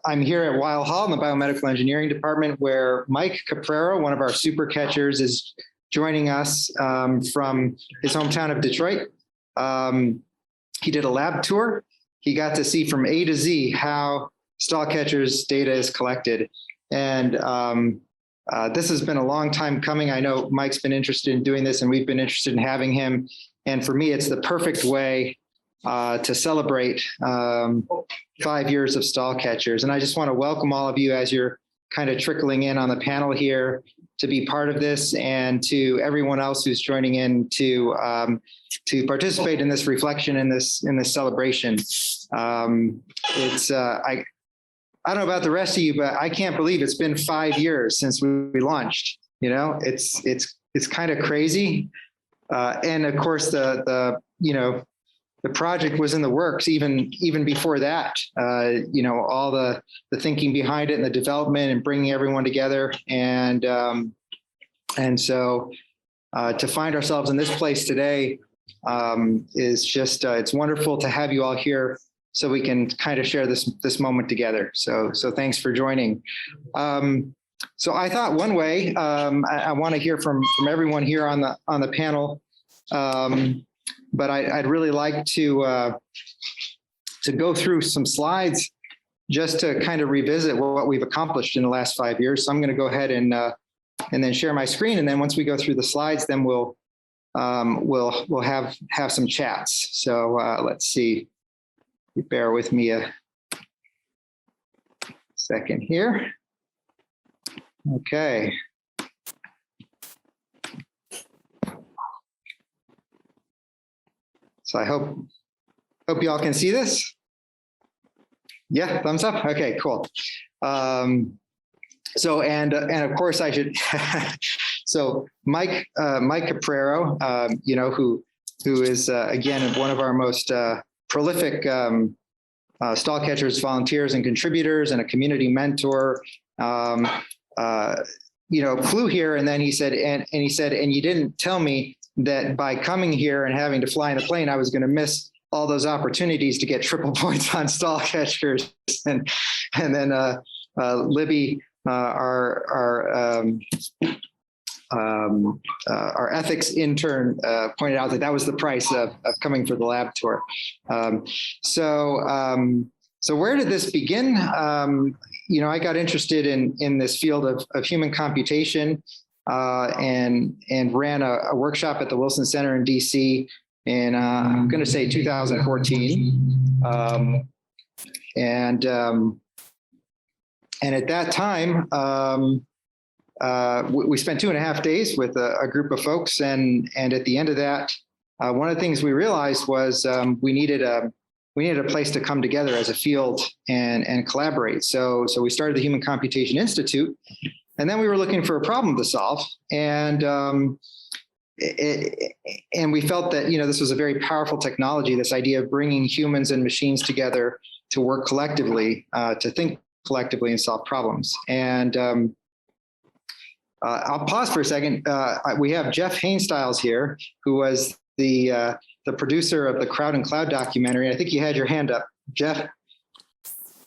I'm here at Weill Hall in the biomedical engineering department, where Mike Caprero, one of our super catchers, is joining us from his hometown of Detroit. He did a lab tour. He got to see from A to Z how stall catchers data is collected. And this has been a long time coming. I know Mike's been interested in doing this, and we've been interested in having him. And for me, it's the perfect way to celebrate 5 years of stall catchers. And I just want to welcome all of you as you're kind of trickling in on the panel here to be part of this, and to everyone else who's joining in to participate in this reflection, in this celebration. I don't know about the rest of you, but I can't believe it's been 5 years since we launched. You know, it's kind of crazy. And of course, the project was in the works even before that. All the thinking behind it and the development and bringing everyone together, and so to find ourselves in this place today is just it's wonderful to have you all here, so we can kind of share this moment together. So thanks for joining. So I thought one way I want to hear from everyone here on the panel. But I'd really like to go through some slides just to kind of revisit what we've accomplished in the last 5 years. So I'm going to go ahead and then share my screen, and then once we go through the slides, then we'll have some chats. So let's see. Bear with me a second here. Okay. So I hope you all can see this. Yeah, thumbs up. Okay, cool. So and of course I should. So Mike Caprero, who is again one of our most prolific stall catchers, volunteers, and contributors, and a community mentor. Flew here, and then he said, and you didn't tell me that by coming here and having to fly in a plane, I was going to miss all those opportunities to get triple points on stall catchers. And then Libby, our ethics intern, pointed out that was the price of coming for the lab tour. So where did this begin? I got interested in this field of human computation. And ran a workshop at the Wilson Center in DC in, I'm going to say 2014. And at that time, we spent 2.5 days with a group of folks. And at the end of that, one of the things we realized was we needed a place to come together as a field and collaborate. So we started the Human Computation Institute. And then we were looking for a problem to solve, and we felt that this was a very powerful technology. This idea of bringing humans and machines together to work collectively, to think collectively, and solve problems. And I'll pause for a second. We have Jeff Hainstyles here, who was the producer of the Crowd and Cloud documentary. I think you had your hand up, Jeff.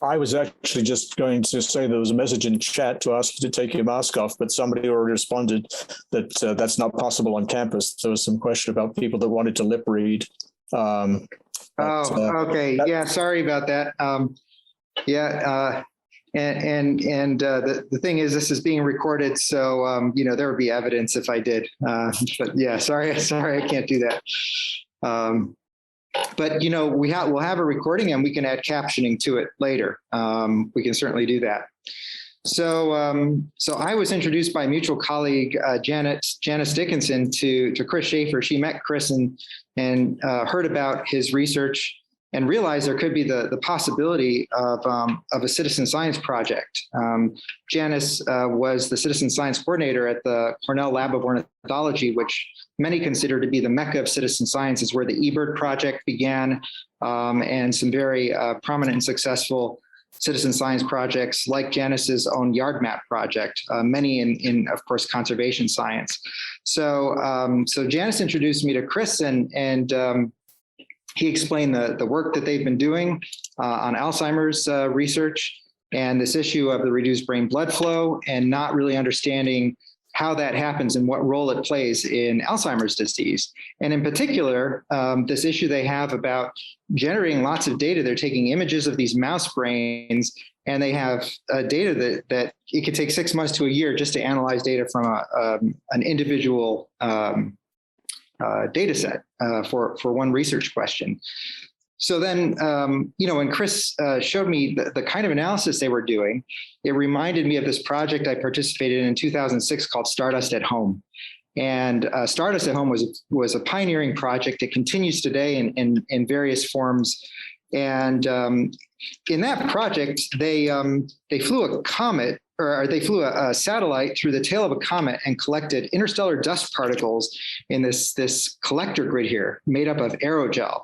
I was actually just going to say there was a message in chat to ask you to take your mask off, but somebody already responded that that's not possible on campus. There was some question about people that wanted to lip read. Okay. Yeah, sorry about that. The thing is, this is being recorded, so there would be evidence if I did. But yeah, sorry, I can't do that. But we'll have a recording, and we can add captioning to it later. We can certainly do that. So I was introduced by a mutual colleague, Janice Dickinson, to Chris Schaefer. She met Chris and heard about his research and realized there could be the possibility of a citizen science project. Janice was the citizen science coordinator at the Cornell Lab of Ornithology, which many consider to be the mecca of citizen science. Is where the eBird project began, and some very prominent and successful citizen science projects like Janice's own Yard Map project, many in of course, conservation science. So Janice introduced me to Chris, and he explained the work that they've been doing on Alzheimer's research. and this issue of the reduced brain blood flow and not really understanding how that happens and what role it plays in Alzheimer's disease. And in particular, this issue they have about generating lots of data. They're taking images of these mouse brains, and they have data that it could take 6 months to a year just to analyze data from an individual data set for one research question. So then, when Chris showed me the kind of analysis they were doing, it reminded me of this project I participated in 2006 called Stardust at Home. And Stardust at Home was a pioneering project. It continues today in various forms. And in that project, they flew a comet, or they flew a satellite through the tail of a comet and collected interstellar dust particles in this collector grid here, made up of aerogel.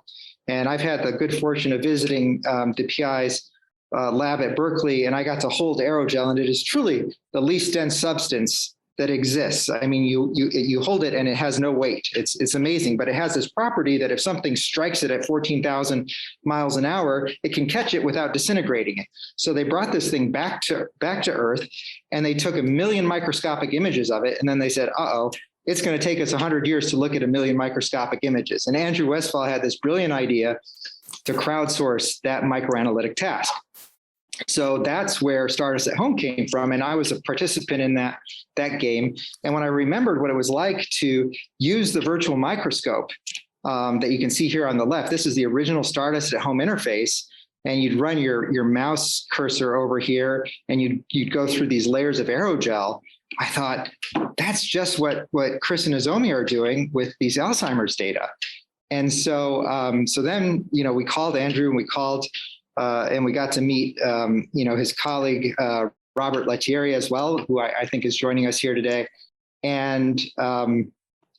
And I've had the good fortune of visiting the PI's lab at Berkeley, and I got to hold aerogel, and it is truly the least dense substance that exists. I mean, you hold it and it has no weight. It's amazing, but it has this property that if something strikes it at 14,000 miles an hour, it can catch it without disintegrating it. So they brought this thing back to Earth, and they took 1 million microscopic images of it, and then they said, it's going to take us 100 years to look at 1 million microscopic images. And Andrew Westphal had this brilliant idea to crowdsource that microanalytic task. So that's where Stardust at Home came from. And I was a participant in that game. And when I remembered what it was like to use the virtual microscope that you can see here on the left, this is the original Stardust at Home interface. And you'd run your mouse cursor over here, and you'd go through these layers of aerogel. I thought, that's just what Chris and Nozomi are doing with these Alzheimer's data. And so then, we called Andrew, and we called, and we got to meet, his colleague, Robert Lettieri as well, who I think is joining us here today. And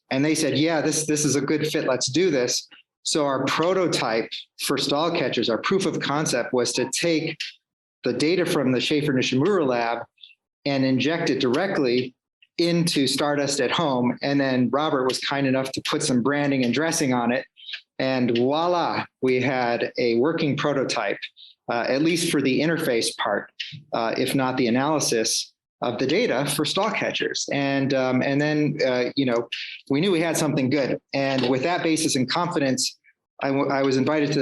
they said, yeah, this is a good fit. Let's do this. So our prototype for stall catchers, our proof of concept, was to take the data from the Schaefer Nishimura lab and inject it directly into Stardust at Home. And then Robert was kind enough to put some branding and dressing on it. And voila, we had a working prototype, at least for the interface part, if not the analysis of the data for stall catchers. And then, we knew we had something good. And with that basis and confidence, I was invited to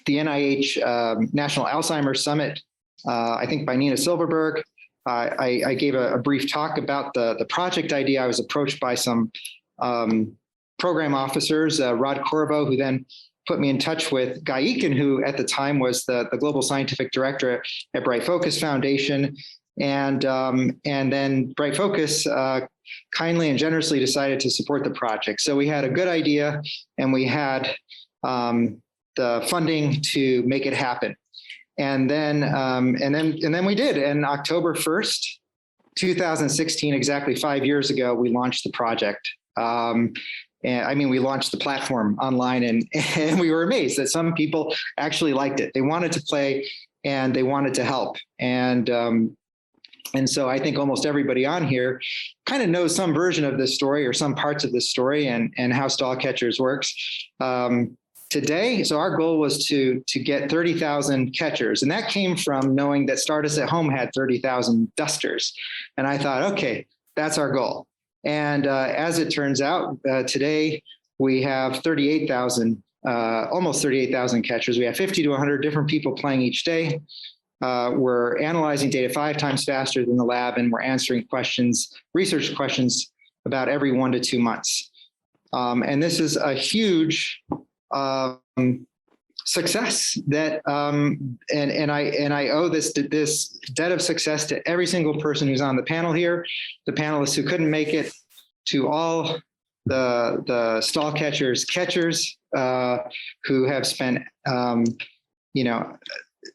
the NIH National Alzheimer's Summit, I think by Nina Silverberg. I gave a brief talk about the project idea. I was approached by some program officers, Rod Corvo, who then put me in touch with Guy Eakin, who at the time was the global scientific director at Bright Focus Foundation. And then Bright Focus kindly and generously decided to support the project. So we had a good idea, and we had the funding to make it happen. And then we did. And October 1st, 2016, exactly 5 years ago, we launched the project. We launched the platform online, and we were amazed that some people actually liked it. They wanted to play, and they wanted to help. And so I think almost everybody on here kind of knows some version of this story or some parts of this story and how stall catchers works. Today, so our goal was to get 30,000 catchers, and that came from knowing that Stardust at Home had 30,000 dusters. And I thought, okay, that's our goal. And as it turns out, today we have 38,000, almost 38,000 catchers. We have 50 to 100 different people playing each day. We're analyzing data 5 times faster than the lab, and we're answering research questions about every 1 to 2 months. And this is a huge success that, and I owe this debt of success to every single person who's on the panel here, the panelists who couldn't make it, to all the stall catchers who have spent,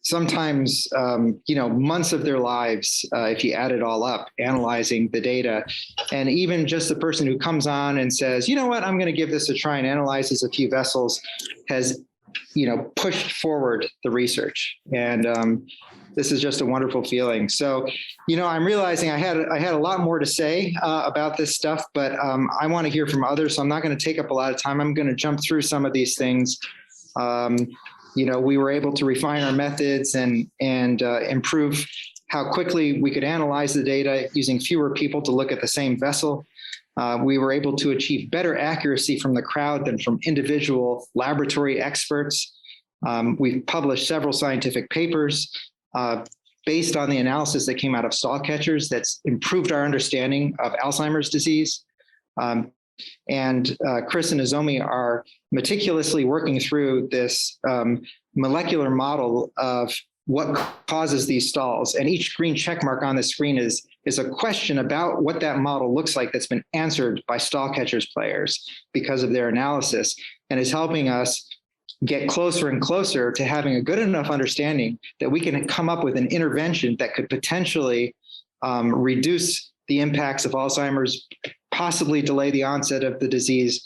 sometimes, months of their lives, if you add it all up, analyzing the data. And even just the person who comes on and says, you know what, I'm going to give this a try, and analyzes a few vessels, has, pushed forward the research. And this is just a wonderful feeling. So, I'm realizing I had a lot more to say about this stuff, but I want to hear from others. So I'm not going to take up a lot of time. I'm going to jump through some of these things. we were able to refine our methods and improve how quickly we could analyze the data using fewer people to look at the same vessel. We were able to achieve better accuracy from the crowd than from individual laboratory experts. We've published several scientific papers based on the analysis that came out of stall catchers that's improved our understanding of Alzheimer's disease. And Chris and Nozomi are meticulously working through this molecular model of what causes these stalls. And each green check mark on the screen is a question about what that model looks like that's been answered by stall catchers players because of their analysis, and is helping us get closer and closer to having a good enough understanding that we can come up with an intervention that could potentially reduce the impacts of Alzheimer's, possibly delay the onset of the disease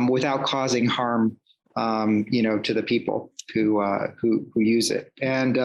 without causing harm, to the people who use it. And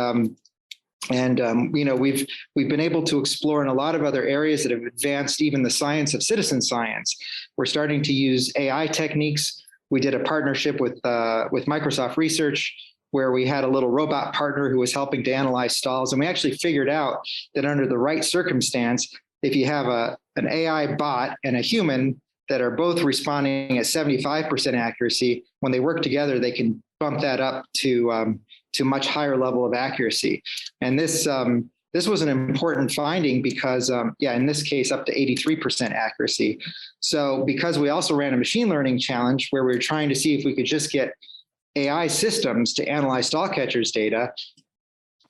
we've been able to explore in a lot of other areas that have advanced even the science of citizen science. We're starting to use AI techniques. We did a partnership with Microsoft Research, where we had a little robot partner who was helping to analyze stalls. And we actually figured out that under the right circumstance, if you have an AI bot and a human that are both responding at 75% accuracy, when they work together, they can bump that up to much higher level of accuracy. And this was an important finding because, in this case, up to 83% accuracy. So because we also ran a machine learning challenge where we were trying to see if we could just get AI systems to analyze stall catchers data,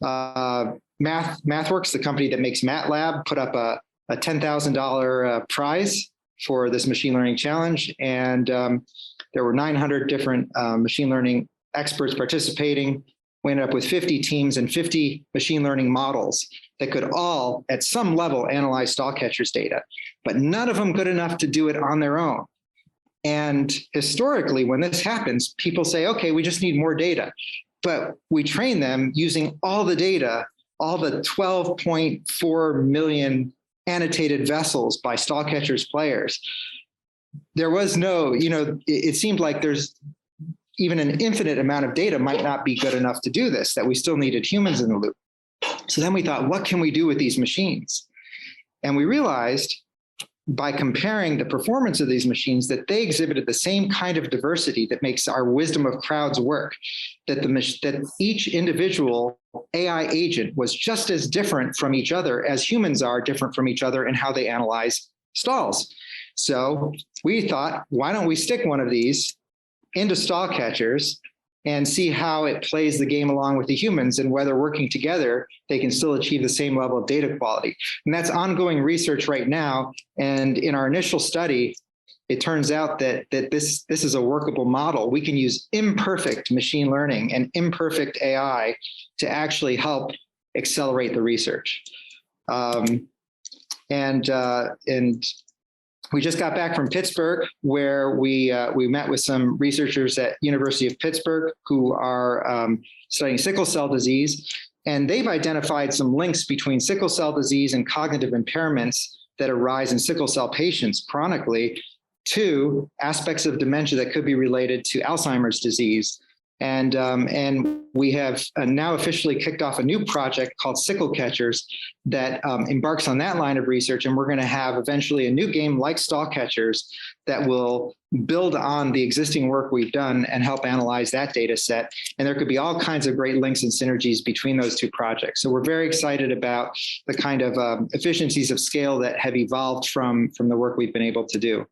MathWorks, the company that makes MATLAB, put up a $10,000 prize for this machine learning challenge. And there were 900 different machine learning experts participating. We ended up with 50 teams and 50 machine learning models that could all, at some level, analyze stall catchers data, but none of them good enough to do it on their own. And historically, when this happens, people say, okay, we just need more data. But we train them using all the data, all the 12.4 million annotated vessels by stall catchers players. There was no, it seemed like there's even an infinite amount of data might not be good enough to do this, that we still needed humans in the loop. So then we thought, what can we do with these machines? And we realized by comparing the performance of these machines that they exhibited the same kind of diversity that makes our wisdom of crowds work, that each individual AI agent was just as different from each other as humans are different from each other in how they analyze stalls. So we thought, why don't we stick one of these into stall catchers and see how it plays the game along with the humans, and whether working together, they can still achieve the same level of data quality. And that's ongoing research right now. And in our initial study, it turns out that this is a workable model. We can use imperfect machine learning and imperfect AI to actually help accelerate the research. And we just got back from Pittsburgh, where we met with some researchers at University of Pittsburgh who are studying sickle cell disease, and they've identified some links between sickle cell disease and cognitive impairments that arise in sickle cell patients chronically to aspects of dementia that could be related to Alzheimer's disease. And we have now officially kicked off a new project called Sickle Catchers that embarks on that line of research. And we're going to have eventually a new game like Stall Catchers that will build on the existing work we've done and help analyze that data set. And there could be all kinds of great links and synergies between those two projects. So we're very excited about the kind of efficiencies of scale that have evolved from the work we've been able to do.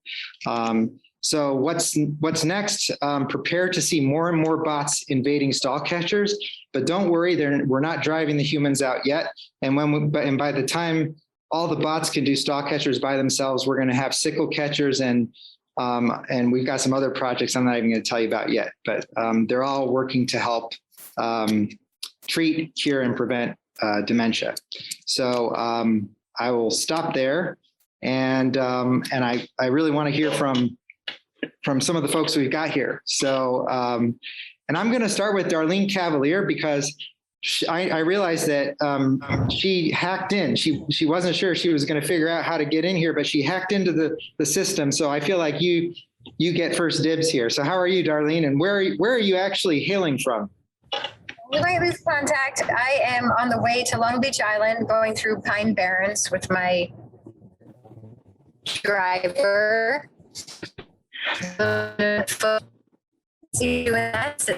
So what's next? Prepare to see more and more bots invading stall catchers, but don't worry, we're not driving the humans out yet. And by the time all the bots can do stall catchers by themselves, we're going to have sickle catchers, and we've got some other projects I'm not even going to tell you about yet. But they're all working to help treat, cure, and prevent dementia. So I will stop there, and I really want to hear from some of the folks we've got here. So, and I'm going to start with Darlene Cavalier because I realized that she hacked in. She wasn't sure she was going to figure out how to get in here, but she hacked into the system. So I feel like you get first dibs here. So how are you, Darlene? And where are you actually hailing from? You might lose contact. I am on the way to Long Beach Island, going through Pine Barrens with my driver. See you in that.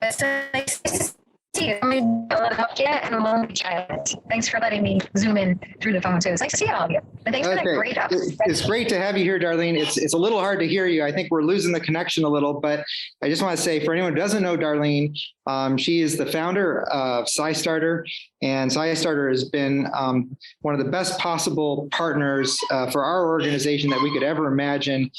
It's nice to see you. I'm in Philadelphia and Long Beach Island. Thanks for letting me zoom in through the phone too. It's nice to see all of you. And thanks for that great update. It's great to have you here, Darlene. It's a little hard to hear you. I think we're losing the connection a little, but I just want to say, for anyone who doesn't know Darlene, she is the founder of SciStarter, and SciStarter has been one of the best possible partners for our organization that we could ever imagine,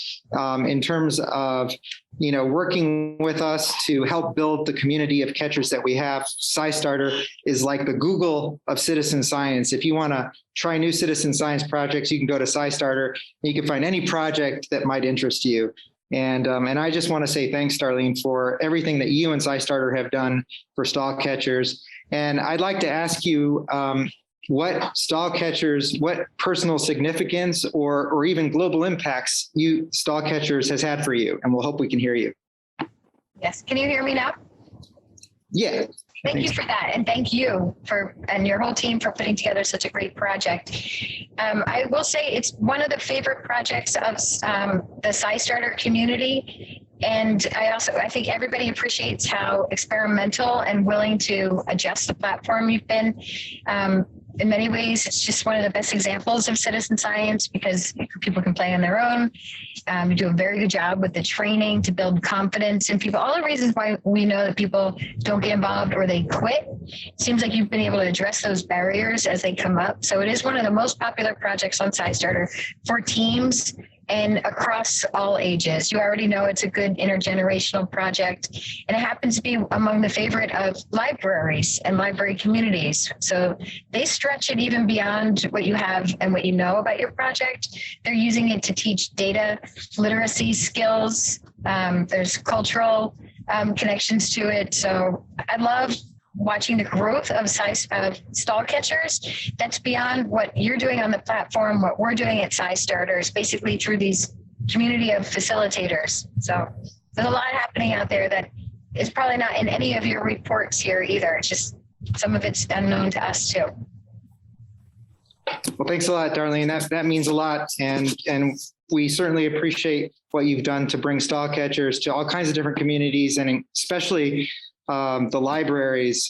in terms of working with us to help build the community of catchers that we have. SciStarter is like the Google of citizen science. If you want to try new citizen science projects, you can go to SciStarter. You can find any project that might interest you. And I just want to say thanks, Darlene, for everything that you and SciStarter have done for stall catchers. And I'd like to ask you, what stall catchers, what personal significance or even global impacts stall catchers has had for you, and we'll hope we can hear you. Yes, can you hear me now? Yeah. Thank you for that, and thank you and your whole team for putting together such a great project. I will say it's one of the favorite projects of the SciStarter community. And I think everybody appreciates how experimental and willing to adjust the platform you've been. In many ways, it's just one of the best examples of citizen science because people can play on their own. You do a very good job with the training to build confidence in people. All the reasons why we know that people don't get involved or they quit. It seems like you've been able to address those barriers as they come up. So it is one of the most popular projects on SciStarter for teams and across all ages. You already know it's a good intergenerational project, and it happens to be among the favorite of libraries and library communities. So they stretch it even beyond what you have and what you know about your project. They're using it to teach data literacy skills. There's cultural connections to it. So I love watching the growth of stall catchers. That's beyond what you're doing on the platform, what we're doing at SciStarter is basically through these community of facilitators. So there's a lot happening out there that is probably not in any of your reports here either. It's just some of it's unknown to us too. Well, thanks a lot, Darlene. That means a lot. And we certainly appreciate what you've done to bring stall catchers to all kinds of different communities, and especially the libraries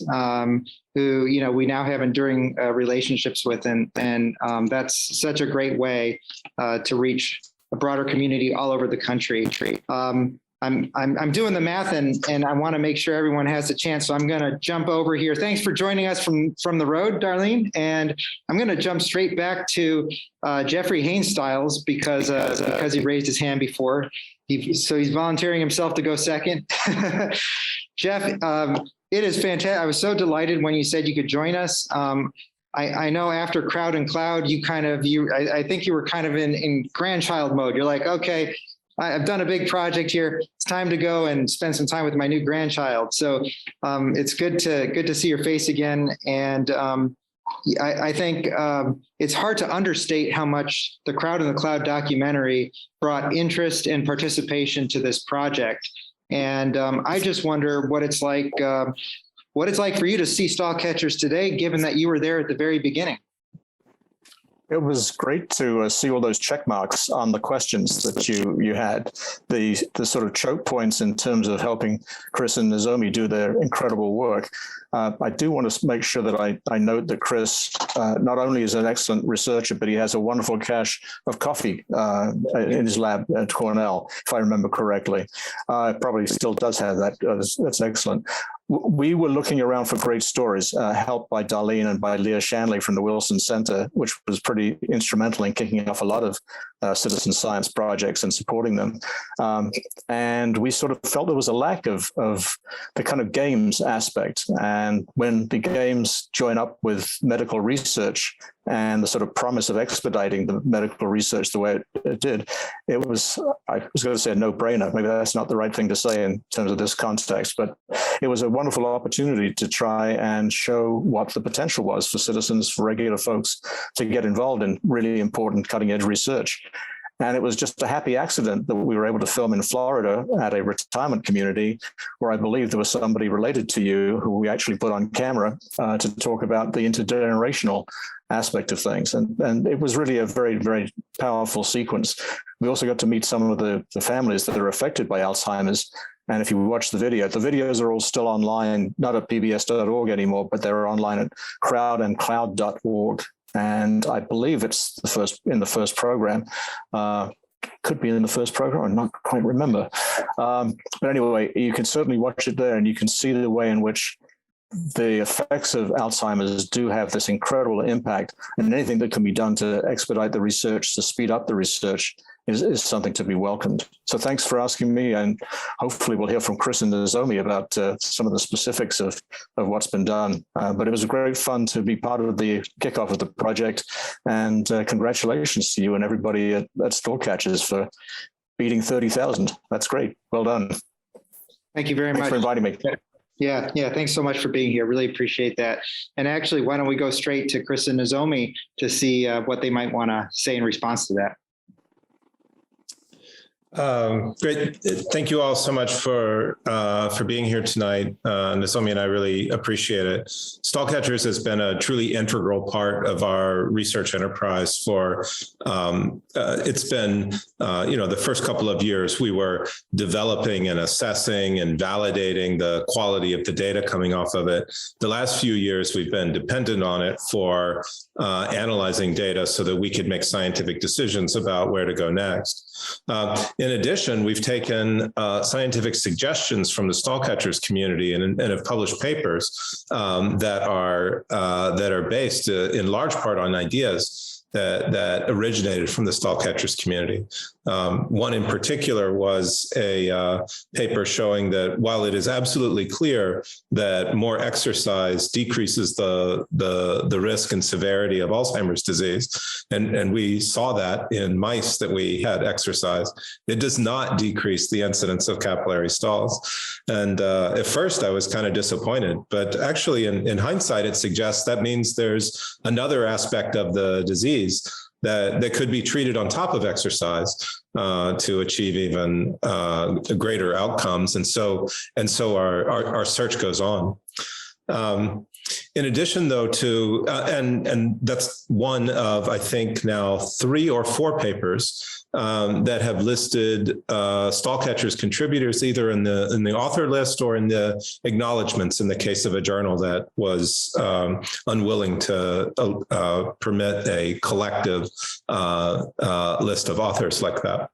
who, we now have enduring relationships with. And that's such a great way to reach a broader community all over the country. I'm doing the math and I want to make sure everyone has a chance. So I'm going to jump over here. Thanks for joining us from the road, Darlene. And I'm going to jump straight back to Jeffrey Hainstyles because he raised his hand before. So he's volunteering himself to go second. Jeff, it is fantastic. I was so delighted when you said you could join us. I know after Crowd and Cloud, I think you were kind of in grandchild mode. You're like, okay, I've done a big project here. It's time to go and spend some time with my new grandchild. So it's good to see your face again. And I think it's hard to understate how much the Crowd and the Cloud documentary brought interest and participation to this project. And I just wonder what it's like for you to see stall catchers today, given that you were there at the very beginning. It was great to see all those check marks on the questions that you had, the sort of choke points in terms of helping Chris and Nozomi do their incredible work. I do want to make sure that I note that Chris not only is an excellent researcher, but he has a wonderful cache of coffee in his lab at Cornell, if I remember correctly. Probably still does have that. That's excellent. We were looking around for great stories, helped by Darlene and by Leah Shanley from the Wilson Center, which was pretty instrumental in kicking off a lot of citizen science projects and supporting them. And we sort of felt there was a lack of the kind of games aspect. And when the games join up with medical research and the sort of promise of expediting the medical research the way it did, I was going to say a no-brainer. Maybe that's not the right thing to say in terms of this context, but it was a wonderful opportunity to try and show what the potential was for citizens, for regular folks to get involved in really important cutting-edge research. And it was just a happy accident that we were able to film in Florida at a retirement community where I believe there was somebody related to you who we actually put on camera to talk about the intergenerational aspect of things. And it was really a very, very powerful sequence. We also got to meet some of the families that are affected by Alzheimer's. And if you watch the videos are all still online, not at pbs.org anymore, but they're online at crowdandcloud.org. And I believe it's in the first program. Could be in the first program, I'm not quite remember. But anyway, you can certainly watch it there, and you can see the way in which the effects of Alzheimer's do have this incredible impact, and anything that can be done to expedite the research, to speed up the research is something to be welcomed. So thanks for asking me, and hopefully we'll hear from Chris and Nozomi about some of the specifics of what's been done. But it was great fun to be part of the kickoff of the project, and congratulations to you and everybody at Stallcatchers for beating 30,000. That's great. Well done. Thank you very much. Thanks for inviting me. Yeah. Thanks so much for being here. Really appreciate that. And actually, why don't we go straight to Chris and Nozomi to see what they might want to say in response to that. Great. Thank you all so much for being here tonight. Nozomi and I really appreciate it. Stallcatchers has been a truly integral part of our research enterprise for, it's been, the first couple of years we were developing and assessing and validating the quality of the data coming off of it. The last few years we've been dependent on it for analyzing data so that we could make scientific decisions about where to go next. In addition, we've taken scientific suggestions from the Stallcatchers community and have published papers that are based in large part on ideas that originated from the Stallcatchers community. One in particular was a paper showing that while it is absolutely clear that more exercise decreases the risk and severity of Alzheimer's disease, and we saw that in mice that we had exercise, it does not decrease the incidence of capillary stalls. And at first I was kind of disappointed, but actually in hindsight, it suggests that means there's another aspect of the disease that could be treated on top of exercise to achieve even greater outcomes. And so our search goes on. In addition, though, to and that's one of, I think, now 3 or 4 papers that have listed Stallcatchers contributors either in the author list or in the acknowledgements in the case of a journal that was unwilling to permit a collective list of authors like that.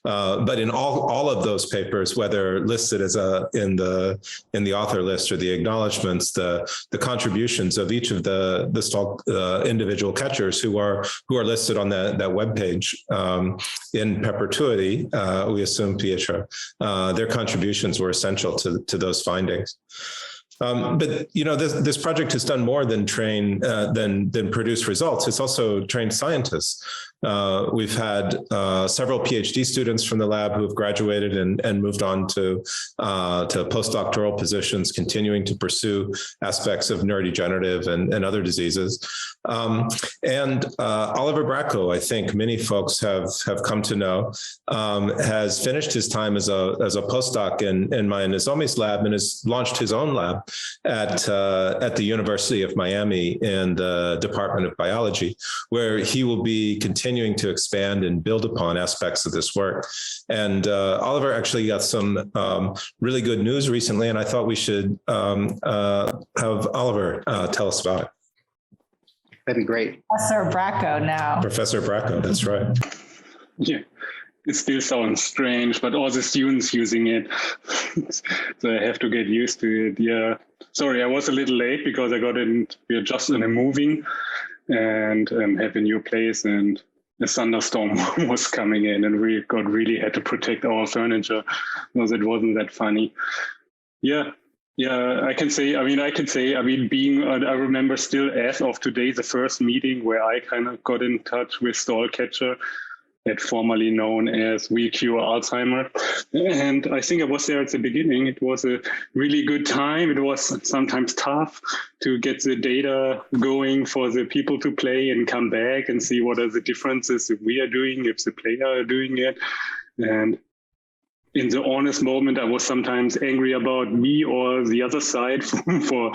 But in all of those papers, whether listed as in the author list or the acknowledgements, the contributions of each of the individual catchers who are listed on that webpage in perpetuity, we assume, Pietro, their contributions were essential to those findings. But this project has done more than than produce results. It's also trained scientists. We've had several PhD students from the lab who have graduated and moved on to postdoctoral positions, continuing to pursue aspects of neurodegenerative and other diseases. And Oliver Bracco, I think many folks have come to know, has finished his time as a postdoc in Maya Nozomi's lab and has launched his own lab at the University of Miami in the Department of Biology, where he will be continuing to expand and build upon aspects of this work. And Oliver actually got some really good news recently, and I thought we should have Oliver tell us about it. That'd be great. Professor Bracco now. Professor Bracco, that's right. Yeah, it still sounds strange, but all the students using it, so I have to get used to it. Yeah, sorry, I was a little late because we're just in a moving and have a new place, and a thunderstorm was coming in, and we really had to protect our furniture because it wasn't that funny. Yeah, I remember still as of today, the first meeting where I kind of got in touch with Stallcatcher, that formerly known as We Cure Alzheimer. And I think I was there at the beginning. It was a really good time. It was sometimes tough to get the data going for the people to play and come back and see what are the differences if we are doing, if the player are doing it. And in the honest moment, I was sometimes angry about me or the other side for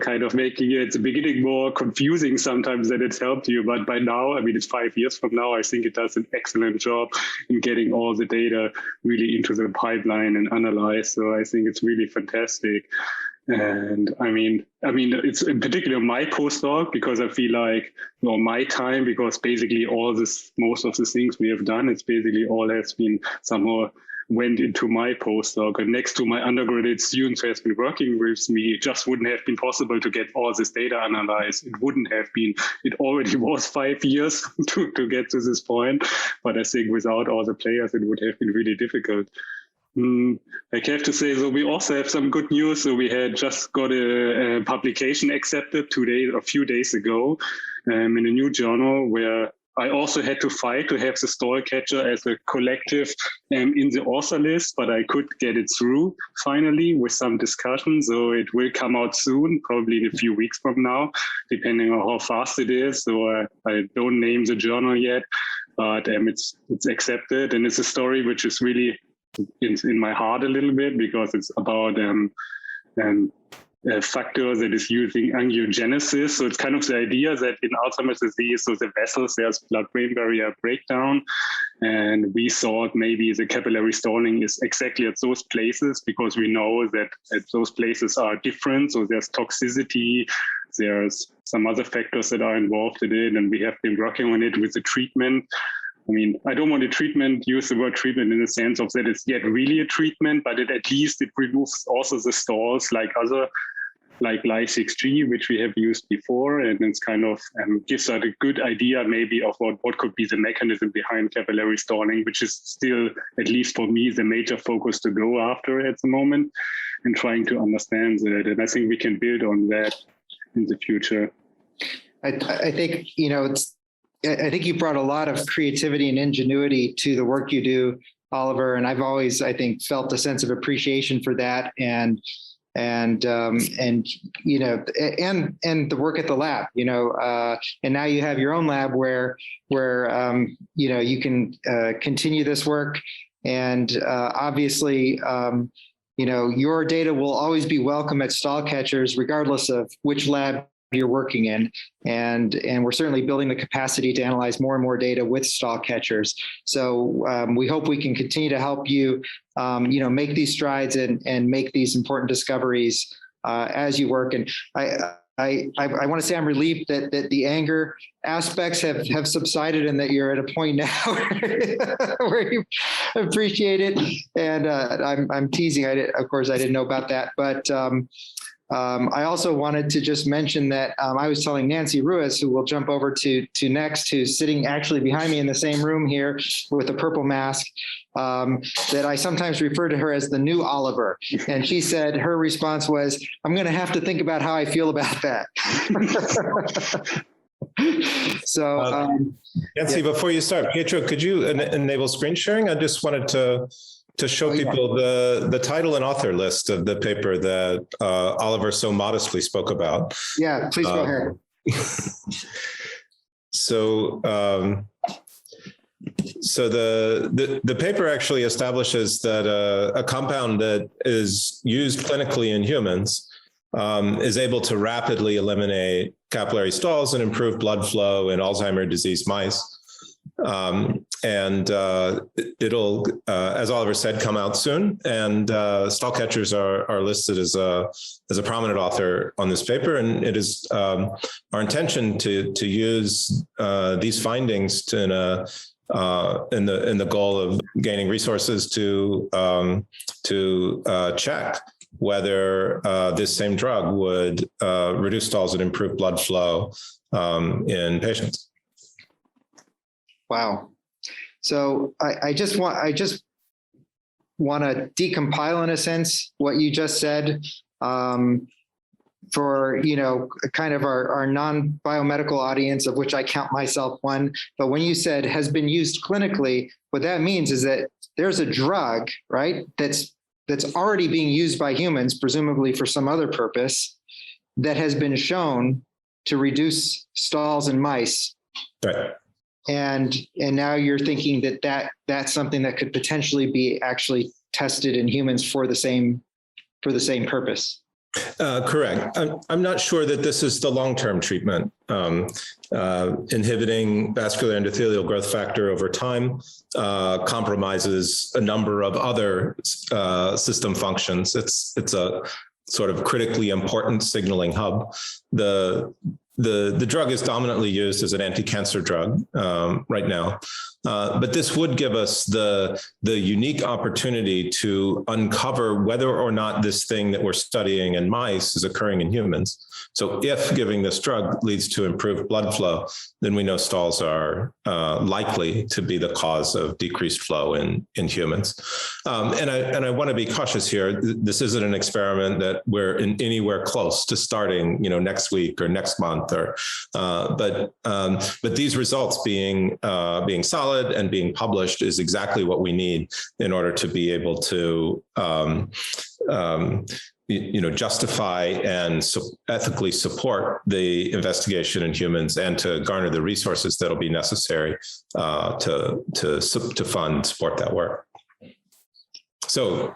kind of making it at the beginning more confusing sometimes than it's helped you. But by now, I mean, it's 5 years from now, I think it does an excellent job in getting all the data really into the pipeline and analyzed. So I think it's really fantastic. And I mean, it's in particular my postdoc, because I feel like, my time, because basically most of the things we have done, it's basically all has been somehow went into my postdoc, and next to my undergraduate students who has been working with me, it just wouldn't have been possible to get all this data analyzed. It wouldn't have been. It already was 5 years to get to this point. But I think without all the players, it would have been really difficult. I have to say, so we also have some good news. So we had just got a publication accepted a few days ago in a new journal, where I also had to fight to have the stall catcher as a collective in the author list, but I could get it through finally with some discussion. So it will come out soon, probably in a few weeks from now, depending on how fast it is. So I don't name the journal yet, but it's accepted. And it's a story which is really in my heart a little bit, because it's about a factor that is using angiogenesis. So it's kind of the idea that in Alzheimer's disease, so the vessels, there's blood-brain barrier breakdown. And we thought maybe the capillary stalling is exactly at those places, because we know that those places are different. So there's toxicity, there's some other factors that are involved in it. And we have been working on it with the treatment. I mean, I don't want to use the word treatment in the sense of that it's yet really a treatment, but at least it removes also the stalls like Ly6G, which we have used before. And it's kind of gives us a good idea maybe of what could be the mechanism behind capillary stalling, which is still, at least for me, the major focus to go after at the moment, and trying to understand that. And I think we can build on that in the future. I think, I think you brought a lot of creativity and ingenuity to the work you do, Oliver. And I've always, I think, felt a sense of appreciation for that, and the work at the lab, and now you have your own lab where you can continue this work. And obviously, your data will always be welcome at stall catchers, regardless of which lab you're working in, and we're certainly building the capacity to analyze more and more data with stall catchers. So we hope we can continue to help you, make these strides and make these important discoveries as you work. And I want to say I'm relieved that the anger aspects have subsided, and that you're at a point now where you appreciate it. And I'm teasing. Of course, I didn't know about that, but. I also wanted to just mention that I was telling Nancy Ruiz, who we'll jump over to next, who's sitting actually behind me in the same room here with a purple mask, that I sometimes refer to her as the new Oliver. And she said her response was, "I'm going to have to think about how I feel about that." So, Nancy, before you start, Pietro, could you enable screen sharing? I just wanted to show people the title and author list of the paper that Oliver so modestly spoke about. Yeah, please go ahead. So the paper actually establishes that a compound that is used clinically in humans is able to rapidly eliminate capillary stalls and improve blood flow in Alzheimer's disease mice. It'll, as Oliver said, come out soon. And stall catchers are listed as a prominent author on this paper. And it is our intention to use these findings in the goal of gaining resources to check whether this same drug would reduce stalls and improve blood flow in patients. Wow. So I just want to decompile, in a sense, what you just said. for, you know, kind of our non-biomedical audience, of which I count myself one, but when you said has been used clinically, what that means is that there's a drug, right, that's already being used by humans, presumably for some other purpose, that has been shown to reduce stalls in mice. Right. And now you're thinking that that's something that could potentially be actually tested in humans for the same purpose. Correct. I'm not sure that this is the long-term treatment. Inhibiting vascular endothelial growth factor over time compromises a number of other system functions. It's a sort of critically important signaling hub. The drug is dominantly used as an anti-cancer drug right now, but this would give us the unique opportunity to uncover whether or not this thing that we're studying in mice is occurring in humans. So if giving this drug leads to improved blood flow, then we know stalls are likely to be the cause of decreased flow in humans. And I want to be cautious here. This isn't an experiment that we're anywhere close to starting, you know, next week or next month, or but these results being solid and being published is exactly what we need in order to be able to justify and ethically support the investigation in humans, and to garner the resources that'll be necessary to fund, support that work. So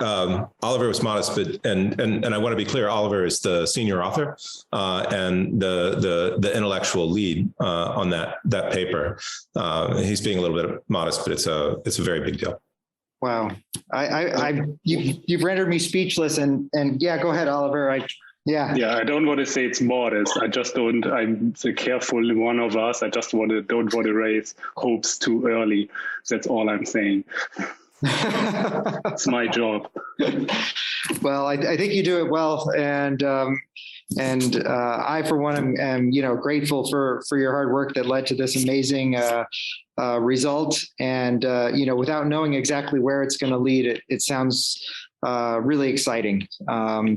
Oliver was modest, but and I want to be clear, Oliver is the senior author and the intellectual lead on that paper. He's being a little bit modest, but it's a very big deal. Wow, you've rendered me speechless, and yeah, go ahead, Oliver. Yeah, I don't want to say it's modest. I just don't. I'm the careful one of us. I just don't want to raise hopes too early. That's all I'm saying. It's my job. Well, I think you do it well, and I, for one, am grateful for your hard work that led to this amazing result. And without knowing exactly where it's going to lead, it sounds really exciting.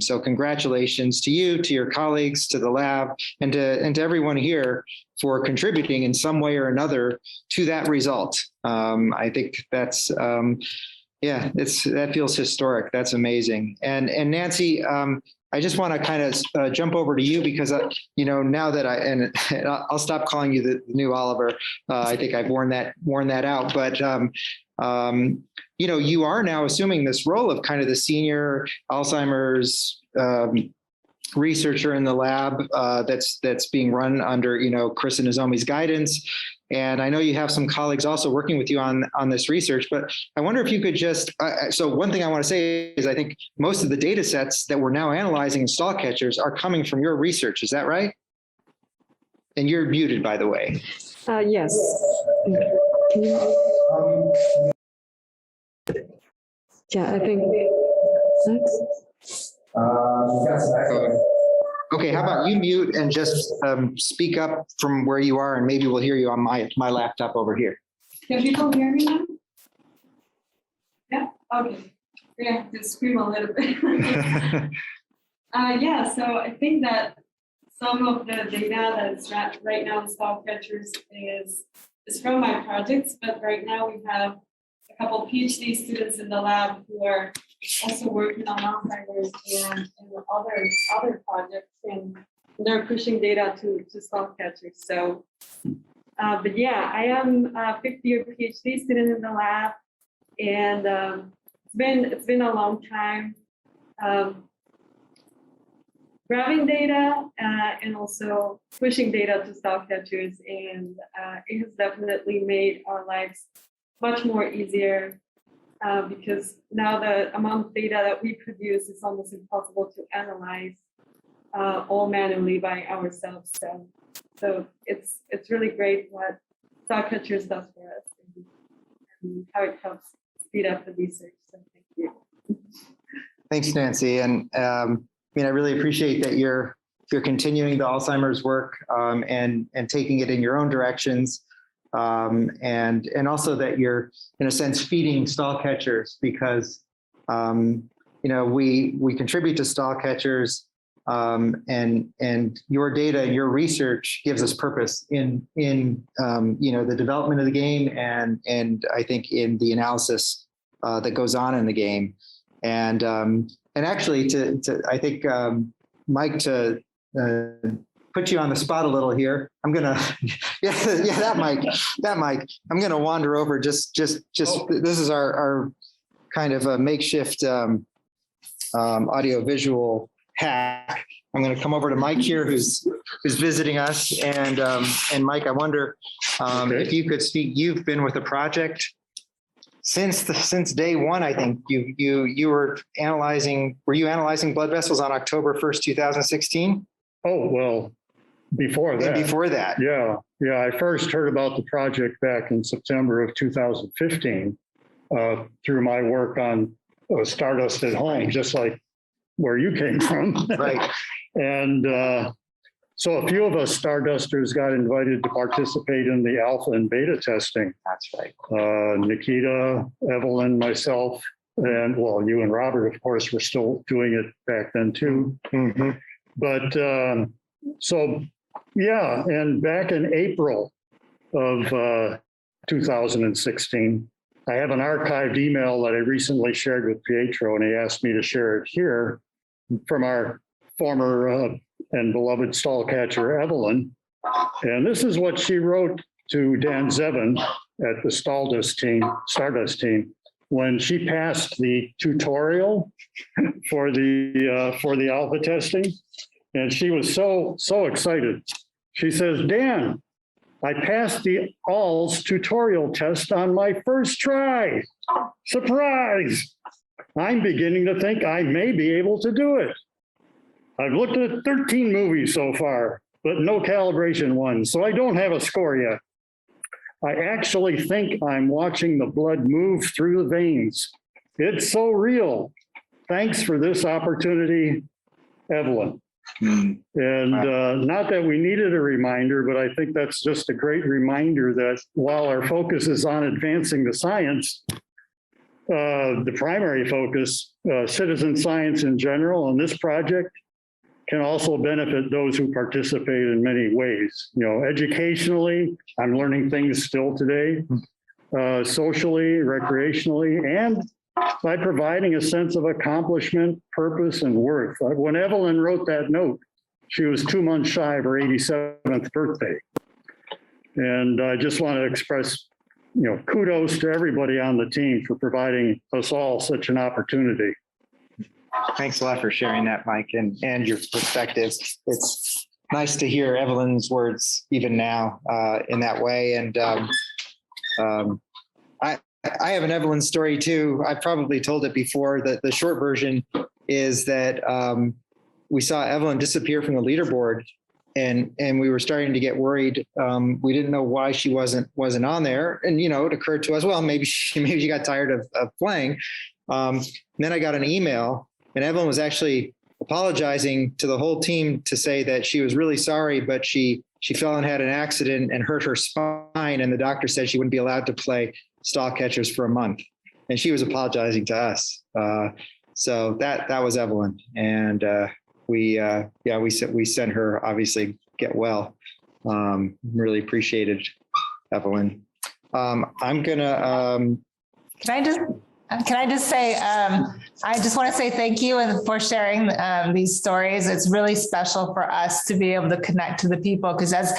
So congratulations to you, to your colleagues, to the lab, and to everyone here for contributing in some way or another to that result. I think that's that feels historic. That's amazing. And Nancy, I just want to kind of jump over to you, because now that I'll stop calling you the new Oliver. I think I've worn that out. But you are now assuming this role of kind of the senior Alzheimer's researcher in the lab that's being run under Chris and Nozomi's guidance. And I know you have some colleagues also working with you on this research, but I wonder if you could just, so one thing I want to say is I think most of the data sets that we're now analyzing in stall catchers are coming from your research. Is that right? And you're muted, by the way. Yes. Yeah, I think. Okay, how about you mute and just speak up from where you are, and maybe we'll hear you on my laptop over here. Can people hear me now? Yeah, okay. We're gonna have to scream a little bit. So I think that some of the data that's right now in stall catchers is from my projects, but right now we have a couple PhD students in the lab who are also working on Alzheimer's and other projects, and they're pushing data to stall catchers. So, but yeah, I am a fifth-year PhD student in the lab, and it's been a long time grabbing data and also pushing data to stall catchers, and it has definitely made our lives much more easier. Because now the amount of data that we produce is almost impossible to analyze all manually by ourselves. So it's really great what stall catchers does for us, and how it helps speed up the research. So thank you. Thanks, Nancy. And I really appreciate that you're continuing the Alzheimer's work and taking it in your own directions. And also that you're, in a sense, feeding stall catchers, because we contribute to stall catchers And your data and your research gives us purpose in the development of the game and I think in the analysis that goes on in the game. And actually I think Mike, to put you on the spot a little here, I'm gonna that Mike I'm gonna wander over just this is our kind of a makeshift audio visual hack. I'm going to come over to Mike here, who's visiting us, and Mike, I wonder if you could speak. You've been with the project since day one. I think you were analyzing. Were you analyzing blood vessels on October 1st, 2016? Oh, well, before that. And before that, yeah. I first heard about the project back in September of 2015 through my work on Stardust at Home, just like where you came from. right? And so a few of us Stardusters got invited to participate in the alpha and beta testing. That's right. Nikita, Evelyn, myself, and well, you and Robert, of course, were still doing it back then too. Mm-hmm. But so, yeah, and back in April of 2016, I have an archived email that I recently shared with Pietro, and he asked me to share it here from our former and beloved stall catcher, Evelyn. And this is what she wrote to Dan Zevin at the Stardust team, when she passed the tutorial for the alpha testing. And she was so excited. She says, Dan, I passed the ALS tutorial test on my first try. Surprise! I'm beginning to think I may be able to do it. I've looked at 13 movies so far, but no calibration ones, so I don't have a score yet. I actually think I'm watching the blood move through the veins. It's so real. Thanks for this opportunity, Evelyn. And not that we needed a reminder, but I think that's just a great reminder that while our focus is on advancing the science, the primary focus, citizen science in general, and this project can also benefit those who participate in many ways. You know, educationally, I'm learning things still today, socially, recreationally, and by providing a sense of accomplishment, purpose, and worth. When Evelyn wrote that note, she was 2 months shy of her 87th birthday. And I just want to express, kudos to everybody on the team for providing us all such an opportunity. Thanks a lot for sharing that, Mike, and your perspective. It's nice to hear Evelyn's words even now in that way. And I have an Evelyn story too. I probably told it before. That the short version is that we saw Evelyn disappear from the leaderboard, and we were starting to get worried. We didn't know why she wasn't on there, and it occurred to us, well, maybe she got tired of playing. Then I got an email, and Evelyn was actually apologizing to the whole team to say that she was really sorry, but she fell and had an accident and hurt her spine, and the doctor said she wouldn't be allowed to play stall catchers for a month, and she was apologizing to us. So that was Evelyn, and we sent her, obviously, get well. Really appreciated Evelyn. I'm gonna. Can I just say, I just want to say thank you and for sharing these stories. It's really special for us to be able to connect to the people, because as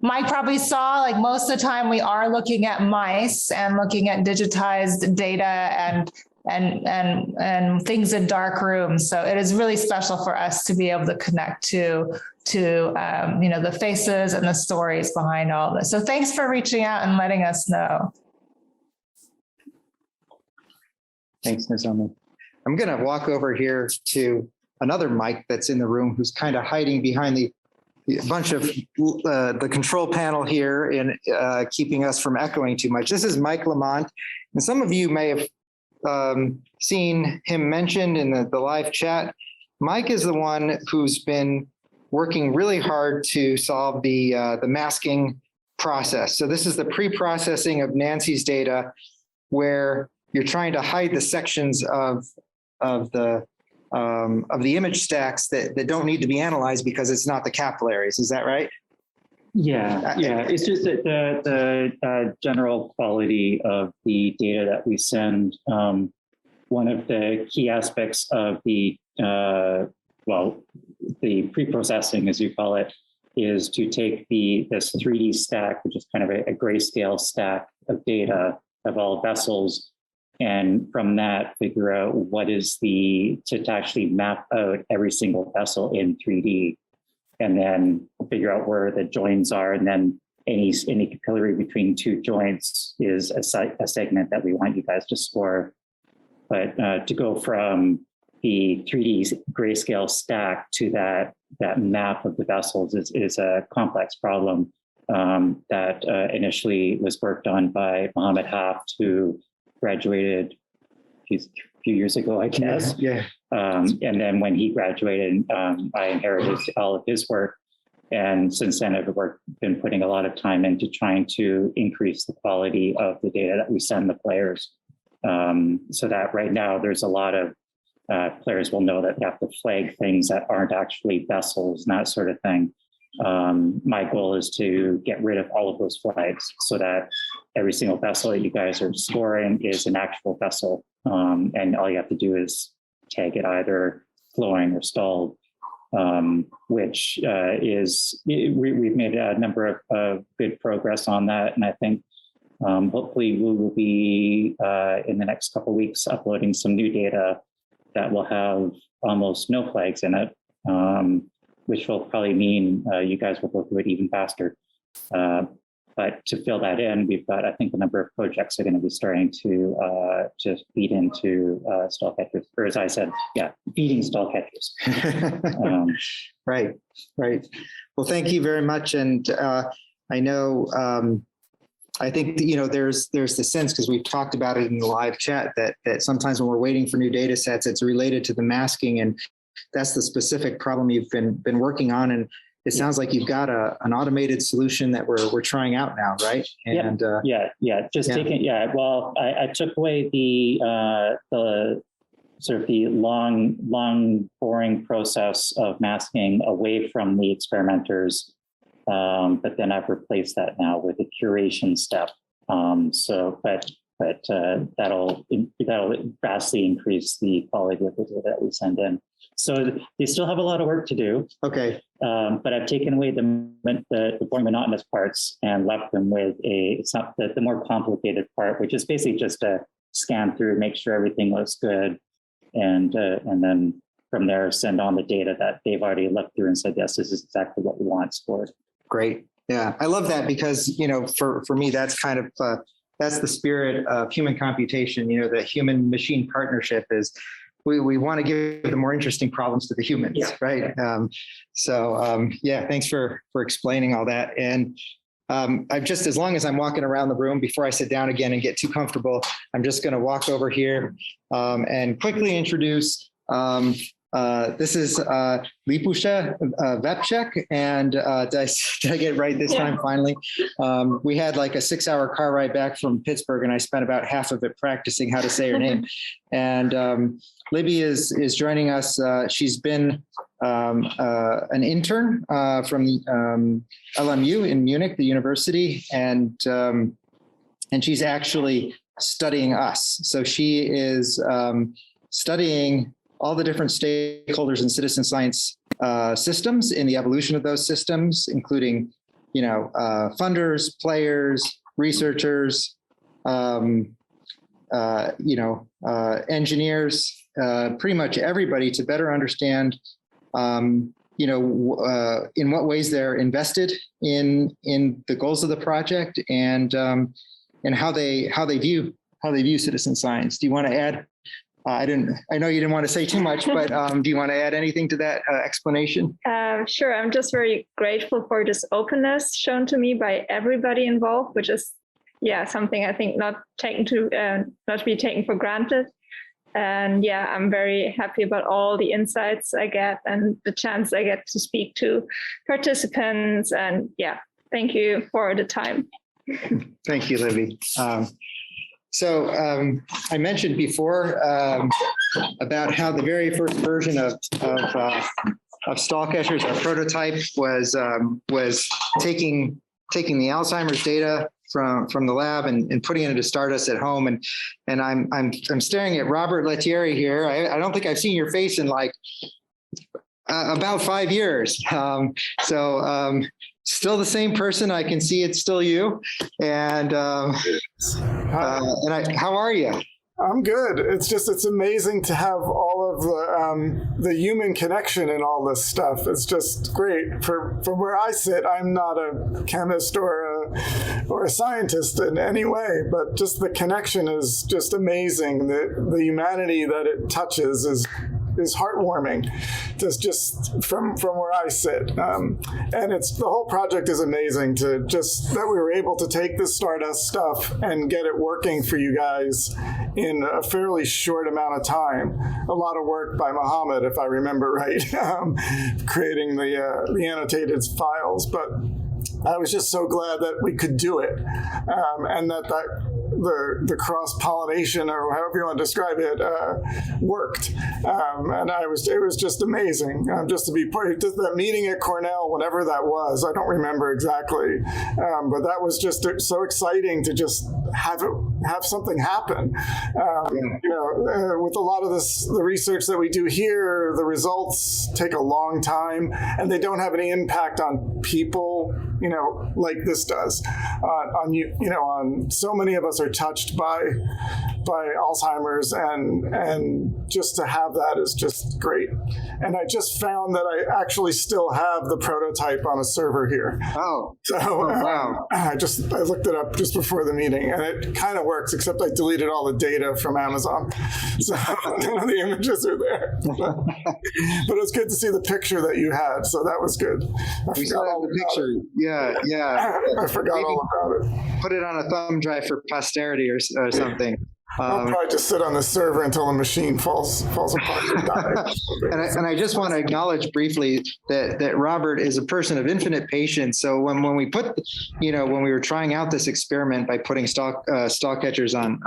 Mike probably saw, like most of the time we are looking at mice and looking at digitized data and things in dark rooms. So it is really special for us to be able to connect to the faces and the stories behind all this. So thanks for reaching out and letting us know. Thanks, Nozomi. I'm going to walk over here to another Mike that's in the room, who's kind of hiding behind the bunch of the control panel here and keeping us from echoing too much. This is Mike Lamont, and some of you may have seen him mentioned in the live chat. Mike is the one who's been working really hard to solve the masking process. So this is the pre-processing of Nancy's data, where you're trying to hide the sections of the the image stacks that don't need to be analyzed because it's not the capillaries. Is that right? Yeah. It's just that the general quality of the data that we send. One of the key aspects of the pre-processing, as you call it, is to take this 3D stack, which is kind of a grayscale stack of data of all vessels, and from that figure out what is to actually map out every single vessel in 3D, and then figure out where the joins are, and then any capillary between two joints is a segment that we want you guys to score. But to go from the 3D grayscale stack to that map of the vessels is a complex problem that initially was worked on by Mohammed Haft, who graduated a few years ago, I guess. Yeah. And then when he graduated, I inherited all of his work. And since then, I've been putting a lot of time into trying to increase the quality of the data that we send the players. So that right now there's a lot of players will know that they have to flag things that aren't actually vessels and that sort of thing. My goal is to get rid of all of those flags so that every single vessel that you guys are scoring is an actual vessel. And all you have to do is tag it either flowing or stalled, which we've made a number of good progress on that. And I think hopefully we will be in the next couple of weeks uploading some new data that will have almost no flags in it, which will probably mean you guys will go through it even faster. But to fill that in, we've got, I think, a number of projects are going to be starting to feed into stall catchers, or as I said, feeding stall catchers. Right. Well, thank you very much. And I know, I think, there's the sense, because we've talked about it in the live chat, that sometimes when we're waiting for new data sets, it's related to the masking, and that's the specific problem you've been working on. And it sounds like you've got an automated solution that we're trying out now, right? And Well, I took away the sort of the long, boring process of masking away from the experimenters. But then I've replaced that now with a curation step. But that'll vastly increase the quality of the data that we send in. So they still have a lot of work to do. Okay. But I've taken away the boring, monotonous parts and left them with the more complicated part, which is basically just a scan through, make sure everything looks good, and then from there send on the data that they've already looked through and said, yes, this is exactly what we want scored. Great. Yeah, I love that because, for me, that's kind of, that's the spirit of human computation. The human machine partnership is we want to give the more interesting problems to the humans, right? Thanks for explaining all that. And I've just, as long as I'm walking around the room before I sit down again and get too comfortable, I'm just going to walk over here and quickly introduce this is Lipusha Vepchek, and did I get it right this time? Finally, we had like a 6-hour car ride back from Pittsburgh, and I spent about half of it practicing how to say her name. And Libby is joining us. She's been an intern from LMU in Munich, the university, and she's actually studying us. So she is studying all the different stakeholders in citizen science systems, in the evolution of those systems, including, funders, players, researchers, engineers, pretty much everybody, to better understand, in what ways they're invested in the goals of the project, and how they view citizen science. Do you want to add? I know you didn't want to say too much, but do you want to add anything to that explanation? Sure. I'm just very grateful for this openness shown to me by everybody involved, which is, something I think not to be taken for granted. And I'm very happy about all the insights I get and the chance I get to speak to participants. And thank you for the time. Thank you, Libby. So I mentioned before about how the very first version of stall catchers, our prototype, was taking the Alzheimer's data from the lab and putting it into Stardust at home. And I'm staring at Robert Lettieri here. I don't think I've seen your face in like about 5 years. Still the same person. I can see it's still you. And how are you? I'm good. It's amazing to have all of the human connection in all this stuff. It's just great. From where I sit, I'm not a chemist or a scientist in any way, but just the connection is just amazing. The humanity that it touches is heartwarming, just from where I sit. And the whole project is amazing that we were able to take this Stardust stuff and get it working for you guys in a fairly short amount of time. A lot of work by Mohammed, if I remember right, creating the annotated files. But I was just so glad that we could do it, and that the cross-pollination, or however you want to describe it, worked. And it was just amazing just to be part of that meeting at Cornell, whenever that was. I don't remember exactly, but that was just so exciting to just have something happen. With a lot of the research that we do here, the results take a long time, and they don't have any impact on people, like this does. On so many of us are touched by Alzheimer's, and just to have that is just great. And I just found that I actually still have the prototype on a server here. Oh, so wow! I looked it up just before the meeting, and it kind of works, except I deleted all the data from Amazon, so none of the images are there. But it was good to see the picture that you had, so that was good. We saw the picture. Yeah. I forgot all about it. Put it on a thumb drive for posterity or something. I'll probably just sit on the server until the machine falls apart and dies. And I just want to acknowledge briefly that Robert is a person of infinite patience. So when we when we were trying out this experiment by putting stall catchers on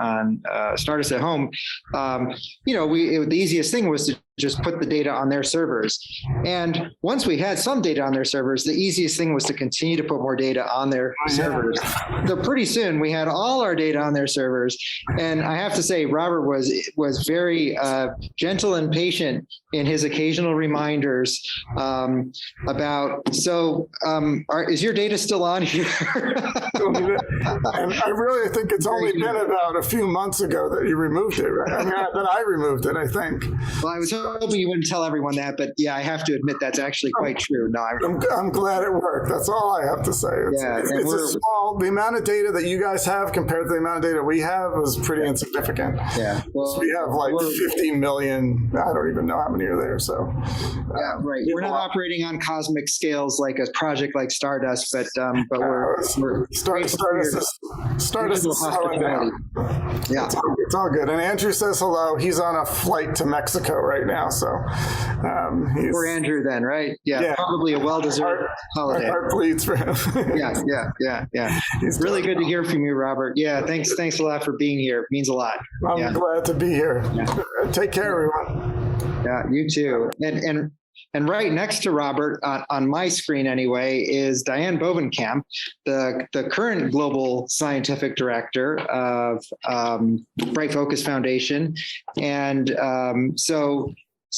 Stardust at home, the easiest thing was to just put the data on their servers. And once we had some data on their servers, the easiest thing was to continue to put more data on their servers. So pretty soon we had all our data on their servers. And I have to say, Robert was very gentle and patient in his occasional reminders is your data still on here? And I really think it's only been about a few months ago that you removed it, right? I mean, that I removed it, I think. Well, I was hoping you wouldn't tell everyone that, but yeah, I have to admit that's actually quite true. No, I'm glad it worked. That's all I have to say. The amount of data that you guys have compared to the amount of data we have was pretty insignificant. Yeah. Well, so we have like 50 million. I don't even know how many are there. So yeah, right. We're not operating on cosmic scales like a project like Stardust, but Stardust is slowing down. Yeah, it's all good. And Andrew says hello. He's on a flight to Mexico right now, so poor Andrew then, right? Yeah, probably a well-deserved holiday. My heart bleeds for him. Yeah. It's really good to hear from you, Robert. Yeah, thanks a lot for being here. It means a lot. I'm glad to be here. Yeah. Take care, everyone. Yeah, you too. And right next to Robert, on my screen anyway, is Diane Bovenkamp, the current global scientific director of Bright Focus Foundation. And so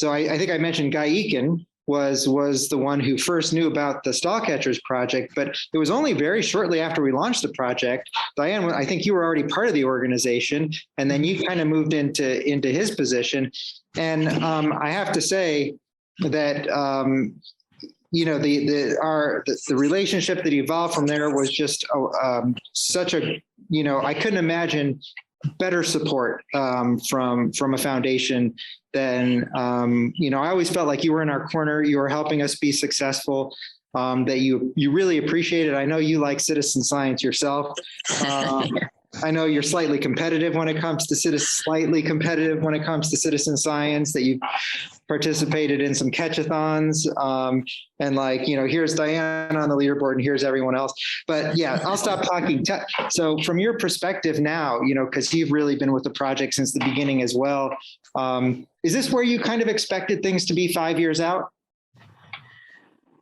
I think I mentioned Guy Eakin was the one who first knew about the Stall Catchers project, but it was only very shortly after we launched the project. Diane, I think you were already part of the organization, and then you kind of moved into his position. And I have to say that the relationship that evolved from there was just such a I couldn't imagine better support from a foundation than I always felt like you were in our corner. You were helping us be successful. That you really appreciate it. I know you like citizen science yourself. I know you're slightly competitive when it comes to citizen science, that participated in some catch-a-thons, and like, you know, here's Diane on the leaderboard and here's everyone else. But yeah, I'll stop talking. So from your perspective now, you know, because you've really been with the project since the beginning as well, is this where you kind of expected things to be 5 years out?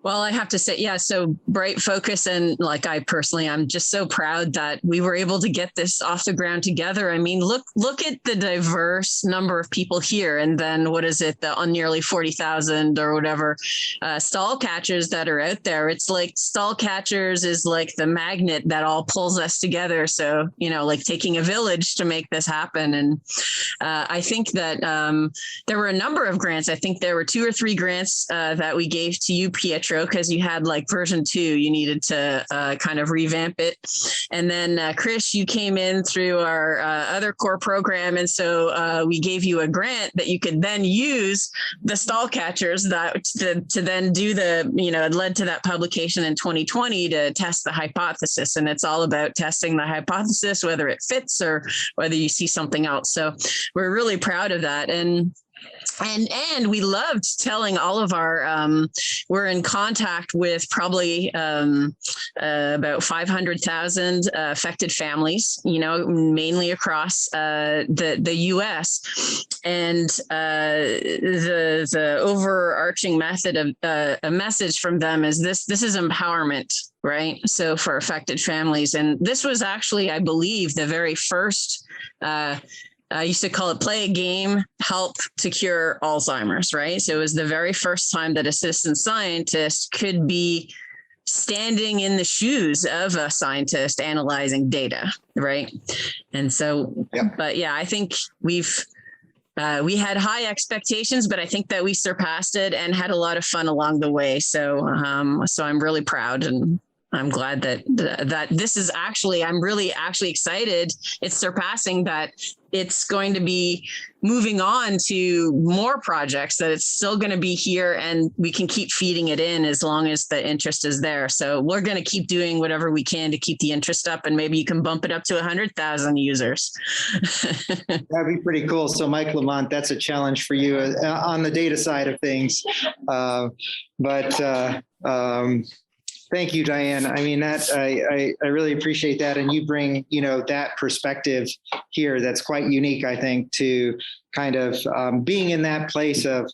Well, I have to say, yeah, so Bright Focus, and like I personally, I'm just so proud that we were able to get this off the ground together. I mean, look at the diverse number of people here. And then what is it, the nearly 40,000 or whatever stall catchers that are out there. It's like stall catchers is like the magnet that all pulls us together. So, you know, like taking a village to make this happen. And I think that there were a number of grants. I think there were 2 or 3 grants that we gave to you, Pietro, because you had like version 2, you needed to kind of revamp it. And then Chris, you came in through our other core program. And so we gave you a grant that you could then use the stall catchers that to then do the, you know, it led to that publication in 2020 to test the hypothesis. And it's all about testing the hypothesis, whether it fits or whether you see something else. So we're really proud of that. And we loved telling all of our, we're in contact with probably about 500,000 affected families, you know, mainly across the US. And the overarching method of a message from them is this is empowerment, right? So for affected families. And this was actually, I believe, the very first I used to call it play a game, help to cure Alzheimer's, right? So it was the very first time that a citizen scientist could be standing in the shoes of a scientist analyzing data, right? And so, But yeah, I think we had high expectations, but I think that we surpassed it and had a lot of fun along the way. So, so I'm really proud, and I'm glad that this is actually, I'm really actually excited. It's surpassing that. It's going to be moving on to more projects, that it's still going to be here and we can keep feeding it in as long as the interest is there. So we're going to keep doing whatever we can to keep the interest up, and maybe you can bump it up to 100,000 users. That'd be pretty cool. So Mike Lamont, that's a challenge for you on the data side of things. Thank you, Diane. I mean, that I really appreciate that. And you bring, you know, that perspective here that's quite unique, I think, to kind of being in that place of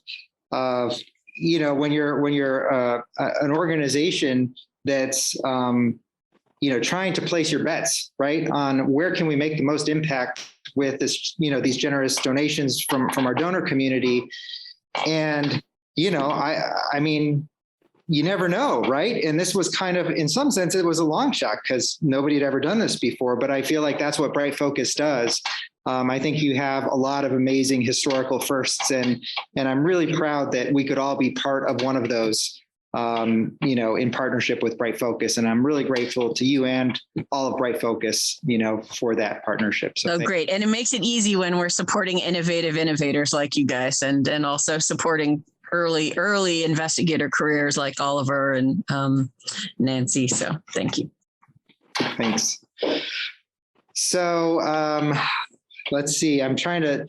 you know, when you're an organization that's, you know, trying to place your bets, right, on where can we make the most impact with this, you know, these generous donations from our donor community. And, you know, I mean, you never know, right? And this was kind of, in some sense, it was a long shot because nobody had ever done this before, but I feel like that's what Bright Focus does. I think you have a lot of amazing historical firsts, and I'm really proud that we could all be part of one of those, you know, in partnership with Bright Focus. And I'm really grateful to you and all of Bright Focus, you know, for that partnership. So great. And it makes it easy when we're supporting innovative innovators like you guys, and also supporting early investigator careers like Oliver and Nancy. So thank you. Thanks. So let's see. I'm trying to.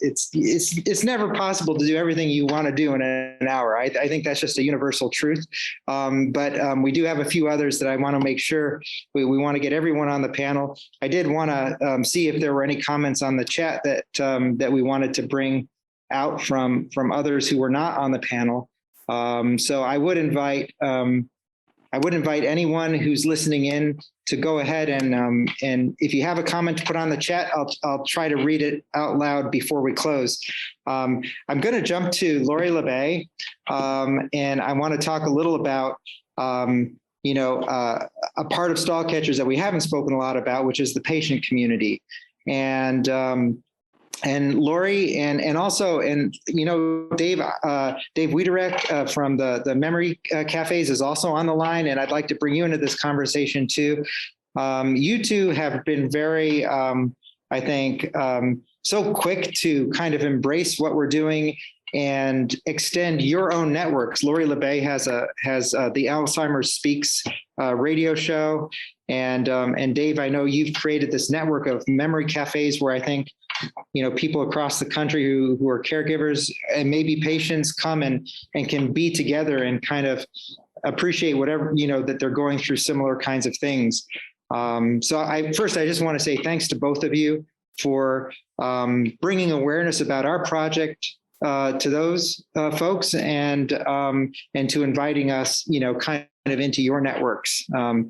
It's never possible to do everything you want to do in an hour. I think that's just a universal truth. But we do have a few others that I want to make sure we want to get everyone on the panel. I did want to see if there were any comments on the chat that we wanted to bring out from others who were not on the panel. So I would invite anyone who's listening in to go ahead and if you have a comment to put on the chat, I'll try to read it out loud before we close. I'm going to jump to Lori LeBay, and I want to talk a little about you know, a part of stall catchers that we haven't spoken a lot about, which is the patient community. And Lori, and also, and you know, Dave Wiederek from the Memory Cafes is also on the line, and I'd like to bring you into this conversation too. You two have been very, I think, so quick to kind of embrace what we're doing and extend your own networks. Lori LeBay has the Alzheimer's Speaks radio show, and Dave, I know you've created this network of memory cafes where I think people across the country who are caregivers and maybe patients come and can be together and kind of appreciate whatever, that they're going through similar kinds of things. So I just want to say thanks to both of you for bringing awareness about our project to those folks and to inviting us, kind of into your networks. So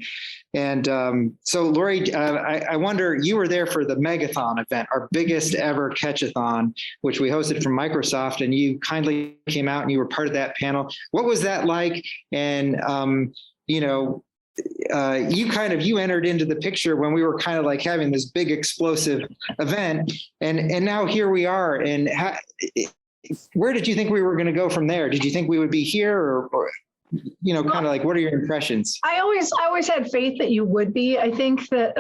Lori, I wonder, you were there for the Megathon event, our biggest ever catch-a-thon, which we hosted from Microsoft, and you kindly came out and you were part of that panel. What was that like? And, you entered into the picture when we were kind of like having this big explosive event, and now here we are. And where did you think we were going to go from there? Did you think we would be here, or kind of like, what are your impressions? I always had faith that you would be. I think that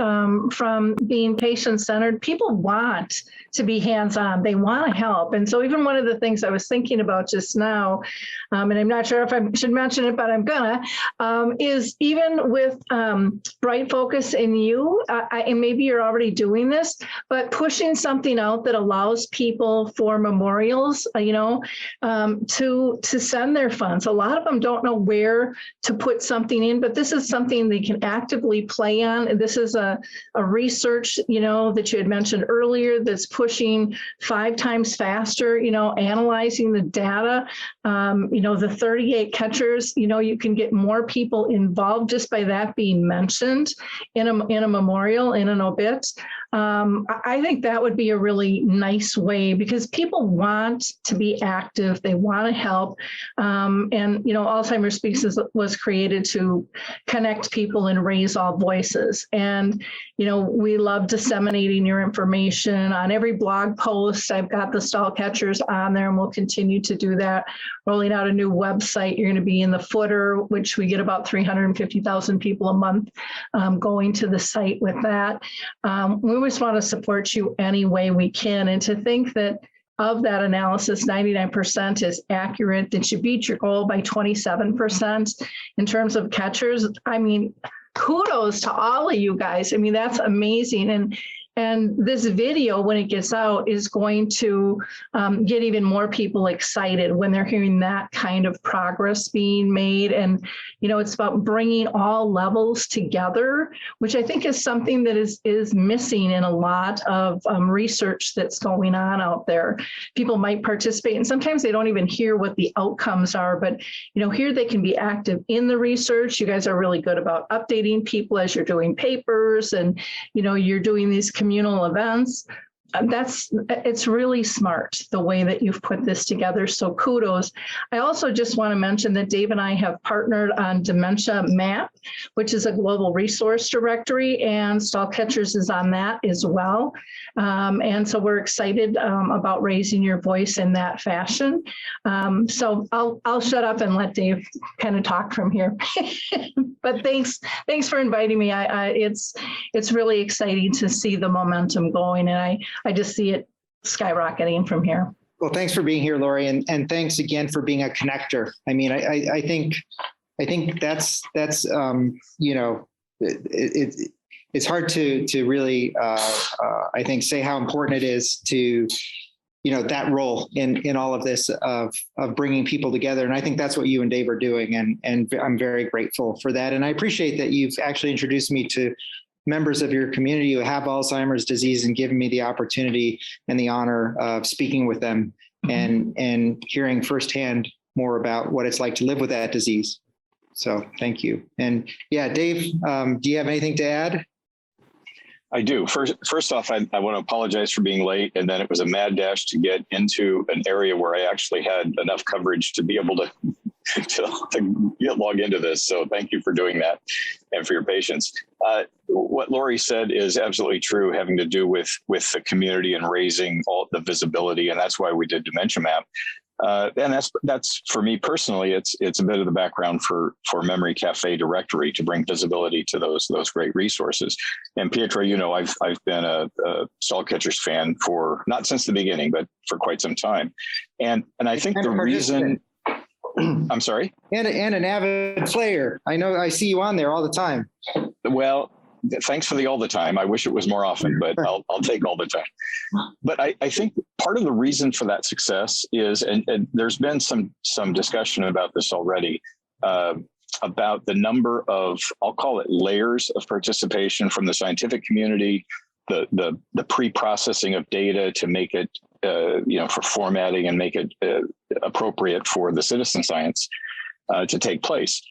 from being patient-centered, people want to be hands-on. They want to help. And so even one of the things I was thinking about just now, and I'm not sure if I should mention it, but I'm gonna, is even with Bright Focus and you, and maybe you're already doing this, but pushing something out that allows people for memorials, to send their funds. A lot of them don't know where to put something in, but this is something they can actively play on. And this is a research, that you had mentioned earlier, that's pushing 5 times faster, analyzing the data, the 38 catchers, you can get more people involved just by that being mentioned in a memorial, in an obit. I think that would be a really nice way, because people want to be active. They want to help. And, Alzheimer's Speaks was created to connect people and raise all voices. And, we love disseminating your information on every blog post. I've got the stall catchers on there, and we'll continue to do that. Rolling out a new website. You're going to be in the footer, which we get about 350,000 people a month going to the site with that. We always want to support you any way we can. And to think that of that analysis, 99% is accurate, that you beat your goal by 27% in terms of catchers. I mean, kudos to all of you guys. I mean, that's amazing. And this video, when it gets out, is going to get even more people excited when they're hearing that kind of progress being made. And, it's about bringing all levels together, which I think is something that is missing in a lot of research that's going on out there. People might participate, and sometimes they don't even hear what the outcomes are. But, here they can be active in the research. You guys are really good about updating people as you're doing papers, and, you're doing these communal events. It's really smart the way that you've put this together. So kudos. I also just want to mention that Dave and I have partnered on Dementia Map, which is a global resource directory, and Stall Catchers is on that as well. And so we're excited about raising your voice in that fashion. So I'll shut up and let Dave kind of talk from here. But thanks for inviting me. It's really exciting to see the momentum going, and I just see it skyrocketing from here. Well, thanks for being here, Lori, and thanks again for being a connector. I mean, I think that's it's hard to really I think say how important it is to that role in all of this of bringing people together. And I think that's what you and Dave are doing, and I'm very grateful for that. And I appreciate that you've actually introduced me to members of your community who have Alzheimer's disease and given me the opportunity and the honor of speaking with them and hearing firsthand more about what it's like to live with that disease. So thank you. And yeah, Dave, do you have anything to add? I do. First off, I want to apologize for being late. And then it was a mad dash to get into an area where I actually had enough coverage to be able to log into this. So thank you for doing that and for your patience. What Lori said is absolutely true, having to do with the community and raising all the visibility. And that's why we did Dementia Map. And that's for me personally, it's a bit of the background for Memory Cafe Directory to bring visibility to those great resources. And Pietro, I've been a Stall Catchers fan for not since the beginning, but for quite some time. And I think the reason I'm sorry? And an avid player. I know I see you on there all the time. Well, thanks for the all the time. I wish it was more often, but I'll take all the time. But I think part of the reason for that success is, and there's been some discussion about this already, about the number of, I'll call it layers of participation from the scientific community, the pre-processing of data to make it, for formatting and make it appropriate for the citizen science to take place.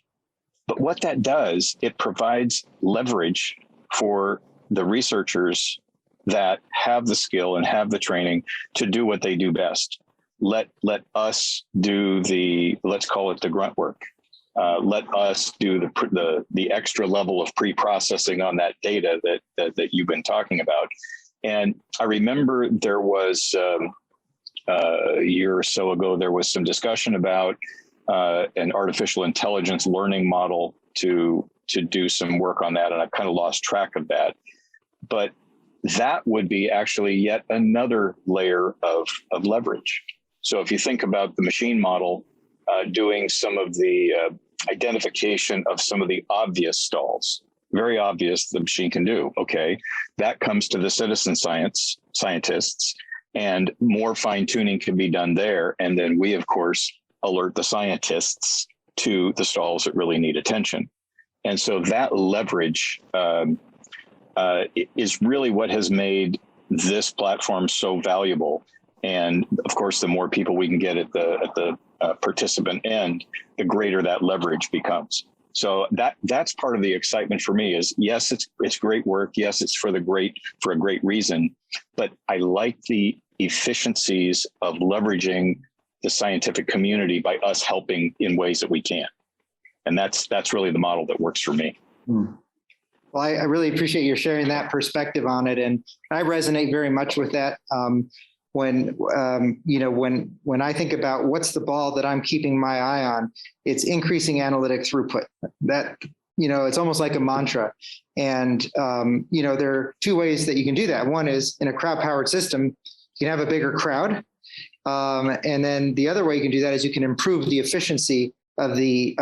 But what that does, it provides leverage for the researchers that have the skill and have the training to do what they do best. Let us do let's call it the grunt work. Let us do the extra level of pre-processing on that data that you've been talking about. And I remember there was a year or so ago, there was some discussion about an artificial intelligence learning model to do some work on that. And I've kind of lost track of that. But that would be actually yet another layer of leverage. So if you think about the machine model doing some of the identification of some of the obvious stalls, very obvious the machine can do, okay, that comes to the citizen scientists, and more fine tuning can be done there. And then we, of course, alert the scientists to the stalls that really need attention. And so that leverage is really what has made this platform so valuable. And of course, the more people we can get at the participant end, the greater that leverage becomes. So that's part of the excitement for me is, yes, it's great work. Yes, it's for a great reason, but I like the efficiencies of leveraging the scientific community by us helping in ways that we can. And that's really the model that works for me. Well, I really appreciate your sharing that perspective on it. And I resonate very much with that. When I think about what's the ball that I'm keeping my eye on, it's increasing analytic throughput. That, it's almost like a mantra. And, there are two ways that you can do that. One is in a crowd-powered system, you can have a bigger crowd. And then the other way you can do that is you can improve the efficiency of the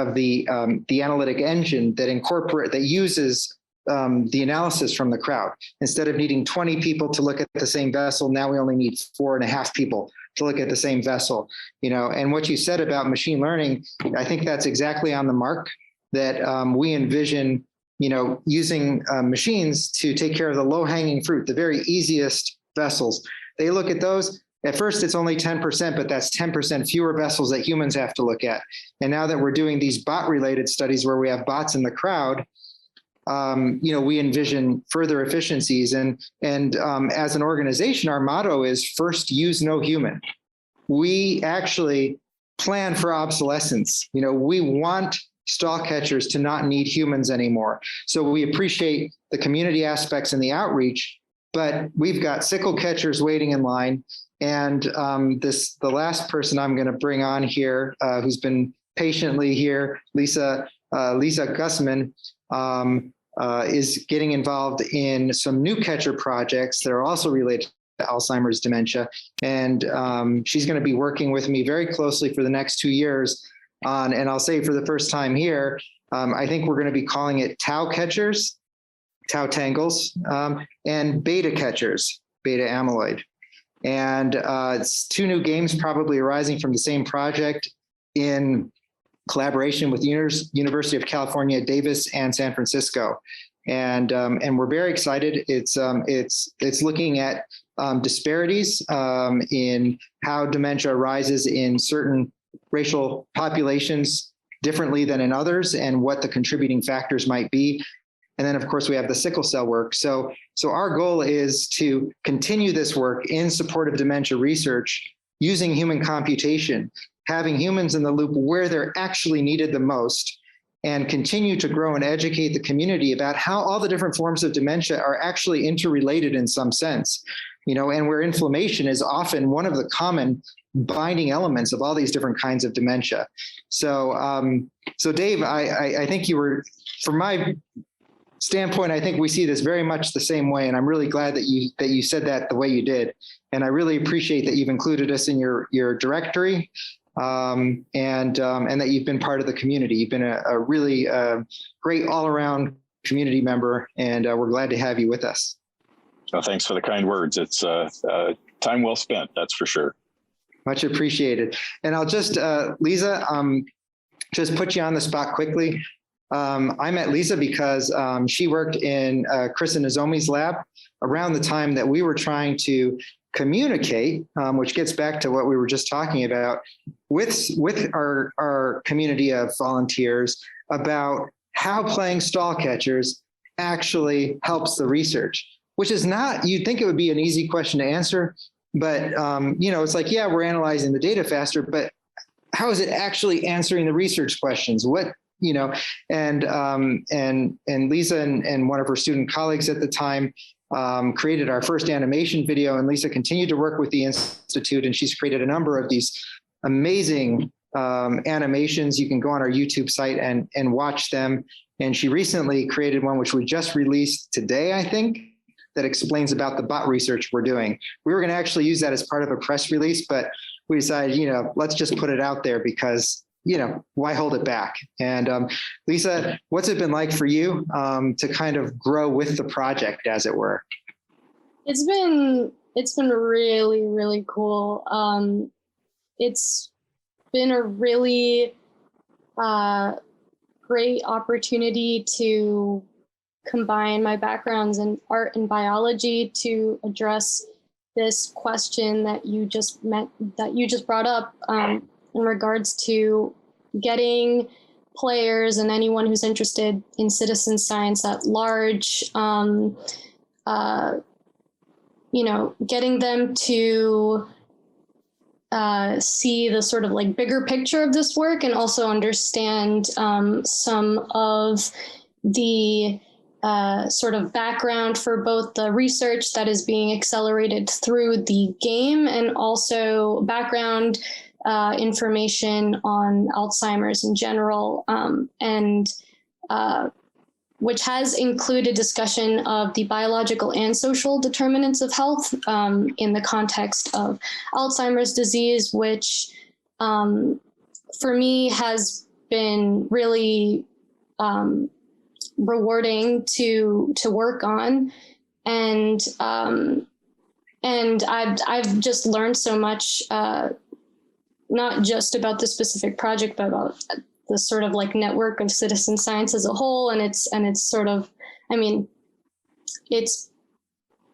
analytic engine that uses the analysis from the crowd. Instead of needing 20 people to look at the same vessel, now we only need 4.5 people to look at the same vessel. And what you said about machine learning, I think that's exactly on the mark, that we envision, using machines to take care of the low-hanging fruit, the very easiest vessels. They look at those. At first, it's only 10%, but that's 10% fewer vessels that humans have to look at. And now that we're doing these bot-related studies where we have bots in the crowd, we envision further efficiencies. And as an organization, our motto is first use no human. We actually plan for obsolescence. We want stall catchers to not need humans anymore. So we appreciate the community aspects and the outreach, but we've got sickle catchers waiting in line. And the last person I'm going to bring on here, who's been patiently here, Lisa Gussman, is getting involved in some new catcher projects that are also related to Alzheimer's dementia. And she's going to be working with me very closely for the next 2 years on, and I'll say for the first time here, I think we're going to be calling it tau catchers, tau tangles, and beta catchers, beta amyloid. And it's 2 new games probably arising from the same project in collaboration with University of California, Davis and San Francisco. And we're very excited. It's looking at disparities in how dementia arises in certain racial populations differently than in others, and what the contributing factors might be. And then, of course, we have the sickle cell work. So our goal is to continue this work in support of dementia research using human computation, having humans in the loop where they're actually needed the most, and continue to grow and educate the community about how all the different forms of dementia are actually interrelated in some sense, and where inflammation is often one of the common binding elements of all these different kinds of dementia. So Dave, I think from my standpoint, I think we see this very much the same way, and I'm really glad that you said that the way you did. And I really appreciate that you've included us in your directory, and that you've been part of the community. You've been a really great all-around community member, and we're glad to have you with us. Well, thanks for the kind words. It's time well spent, that's for sure. Much appreciated. And I'll just, Lisa, just put you on the spot quickly. I met Lisa because she worked in Chris and Nozomi's lab around the time that we were trying to communicate, which gets back to what we were just talking about with our community of volunteers about how playing stall catchers actually helps the research, which is not, you'd think it would be an easy question to answer, but it's like, yeah, we're analyzing the data faster, but how is it actually answering the research questions? And Lisa and one of her student colleagues at the time created our first animation video, and Lisa continued to work with the Institute, and she's created a number of these amazing animations. You can go on our YouTube site and watch them. And she recently created one, which we just released today, I think, that explains about the bot research we're doing. We were going to actually use that as part of a press release, but we decided, let's just put it out there because, why hold it back? And Lisa, what's it been like for you to kind of grow with the project, as it were? It's been really, really cool. It's been a really great opportunity to combine my backgrounds in art and biology to address this question that you just brought up in regards to getting players and anyone who's interested in citizen science at large, getting them to see the sort of like bigger picture of this work and also understand some of the sort of background for both the research that is being accelerated through the game and also background information on Alzheimer's in general, which has included discussion of the biological and social determinants of health in the context of Alzheimer's disease, which for me has been really rewarding to work on. And I've just learned so much, not just about the specific project, but about the sort of like network of citizen science as a whole. And it's sort of, it's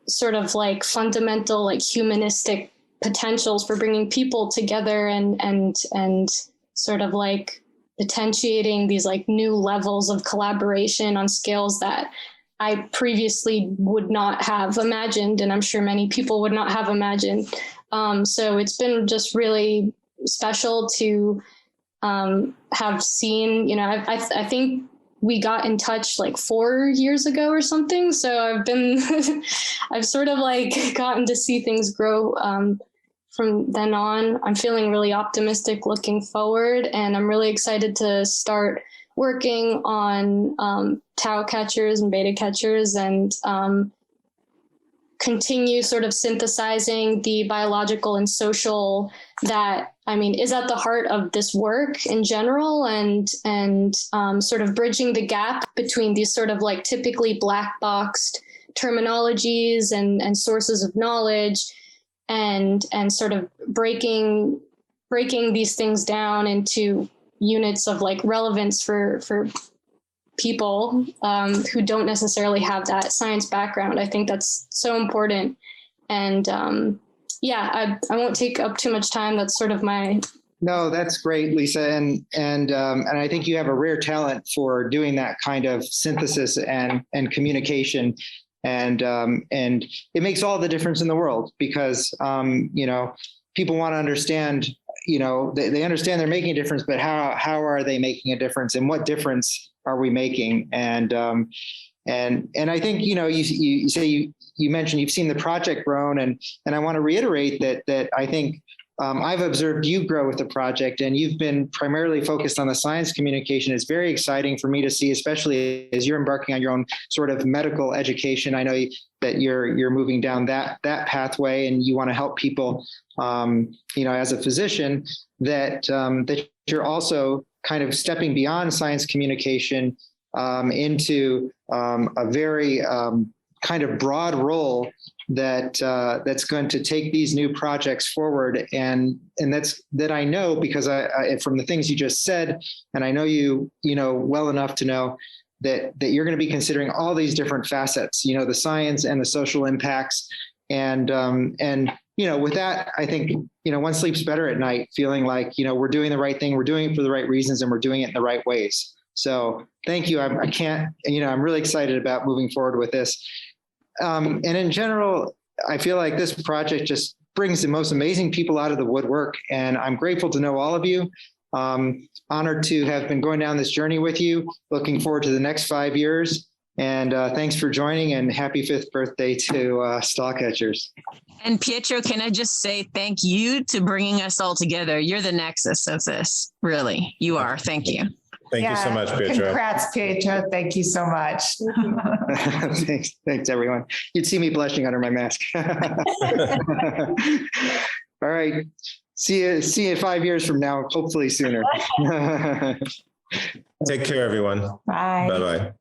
sort of like fundamental, like humanistic potentials for bringing people together and sort of like potentiating these like new levels of collaboration on scales that I previously would not have imagined. And I'm sure many people would not have imagined. So it's been just really special to have seen, I think we got in touch like 4 years ago or something. So I've sort of like gotten to see things grow from then on. I'm feeling really optimistic looking forward, and I'm really excited to start working on tau catchers and beta catchers and continue sort of synthesizing the biological and social that, is at the heart of this work in general, and sort of bridging the gap between these sort of like typically black boxed terminologies and sources of knowledge and sort of breaking these things down into units of like relevance for people who don't necessarily have that science background. I think that's so important. And I won't take up too much time. That's sort of my. No, that's great, Lisa. And I think you have a rare talent for doing that kind of synthesis and communication. And it makes all the difference in the world because, people want to understand, they understand they're making a difference, but how are they making a difference and what difference are we making? And I think, you say you mentioned you've seen the project grown, and I want to reiterate that I think I've observed you grow with the project, and you've been primarily focused on the science communication. It's very exciting for me to see, especially as you're embarking on your own sort of medical education. I know that you're moving down that pathway, and you want to help people, as a physician, that you're also kind of stepping beyond science communication into a very kind of broad role that's going to take these new projects forward, and that I know because I from the things you just said, and I know you know well enough to know that you're going to be considering all these different facets, the science and the social impacts, and with that, I think one sleeps better at night, feeling like we're doing the right thing, we're doing it for the right reasons, and we're doing it in the right ways. So thank you. I can't, I'm really excited about moving forward with this. And in general, I feel like this project just brings the most amazing people out of the woodwork. And I'm grateful to know all of you. Honored to have been going down this journey with you. Looking forward to the next 5 years. And thanks for joining, and happy 5th birthday to Stall Catchers. And Pietro, can I just say thank you to bringing us all together? You're the nexus of this. Really, you are. Thank you. Thank you so much, Pietro. Congrats, Pietro. Thank you so much. Thanks, everyone. You'd see me blushing under my mask. All right. See you 5 years from now, hopefully sooner. Take care, everyone. Bye. Bye-bye.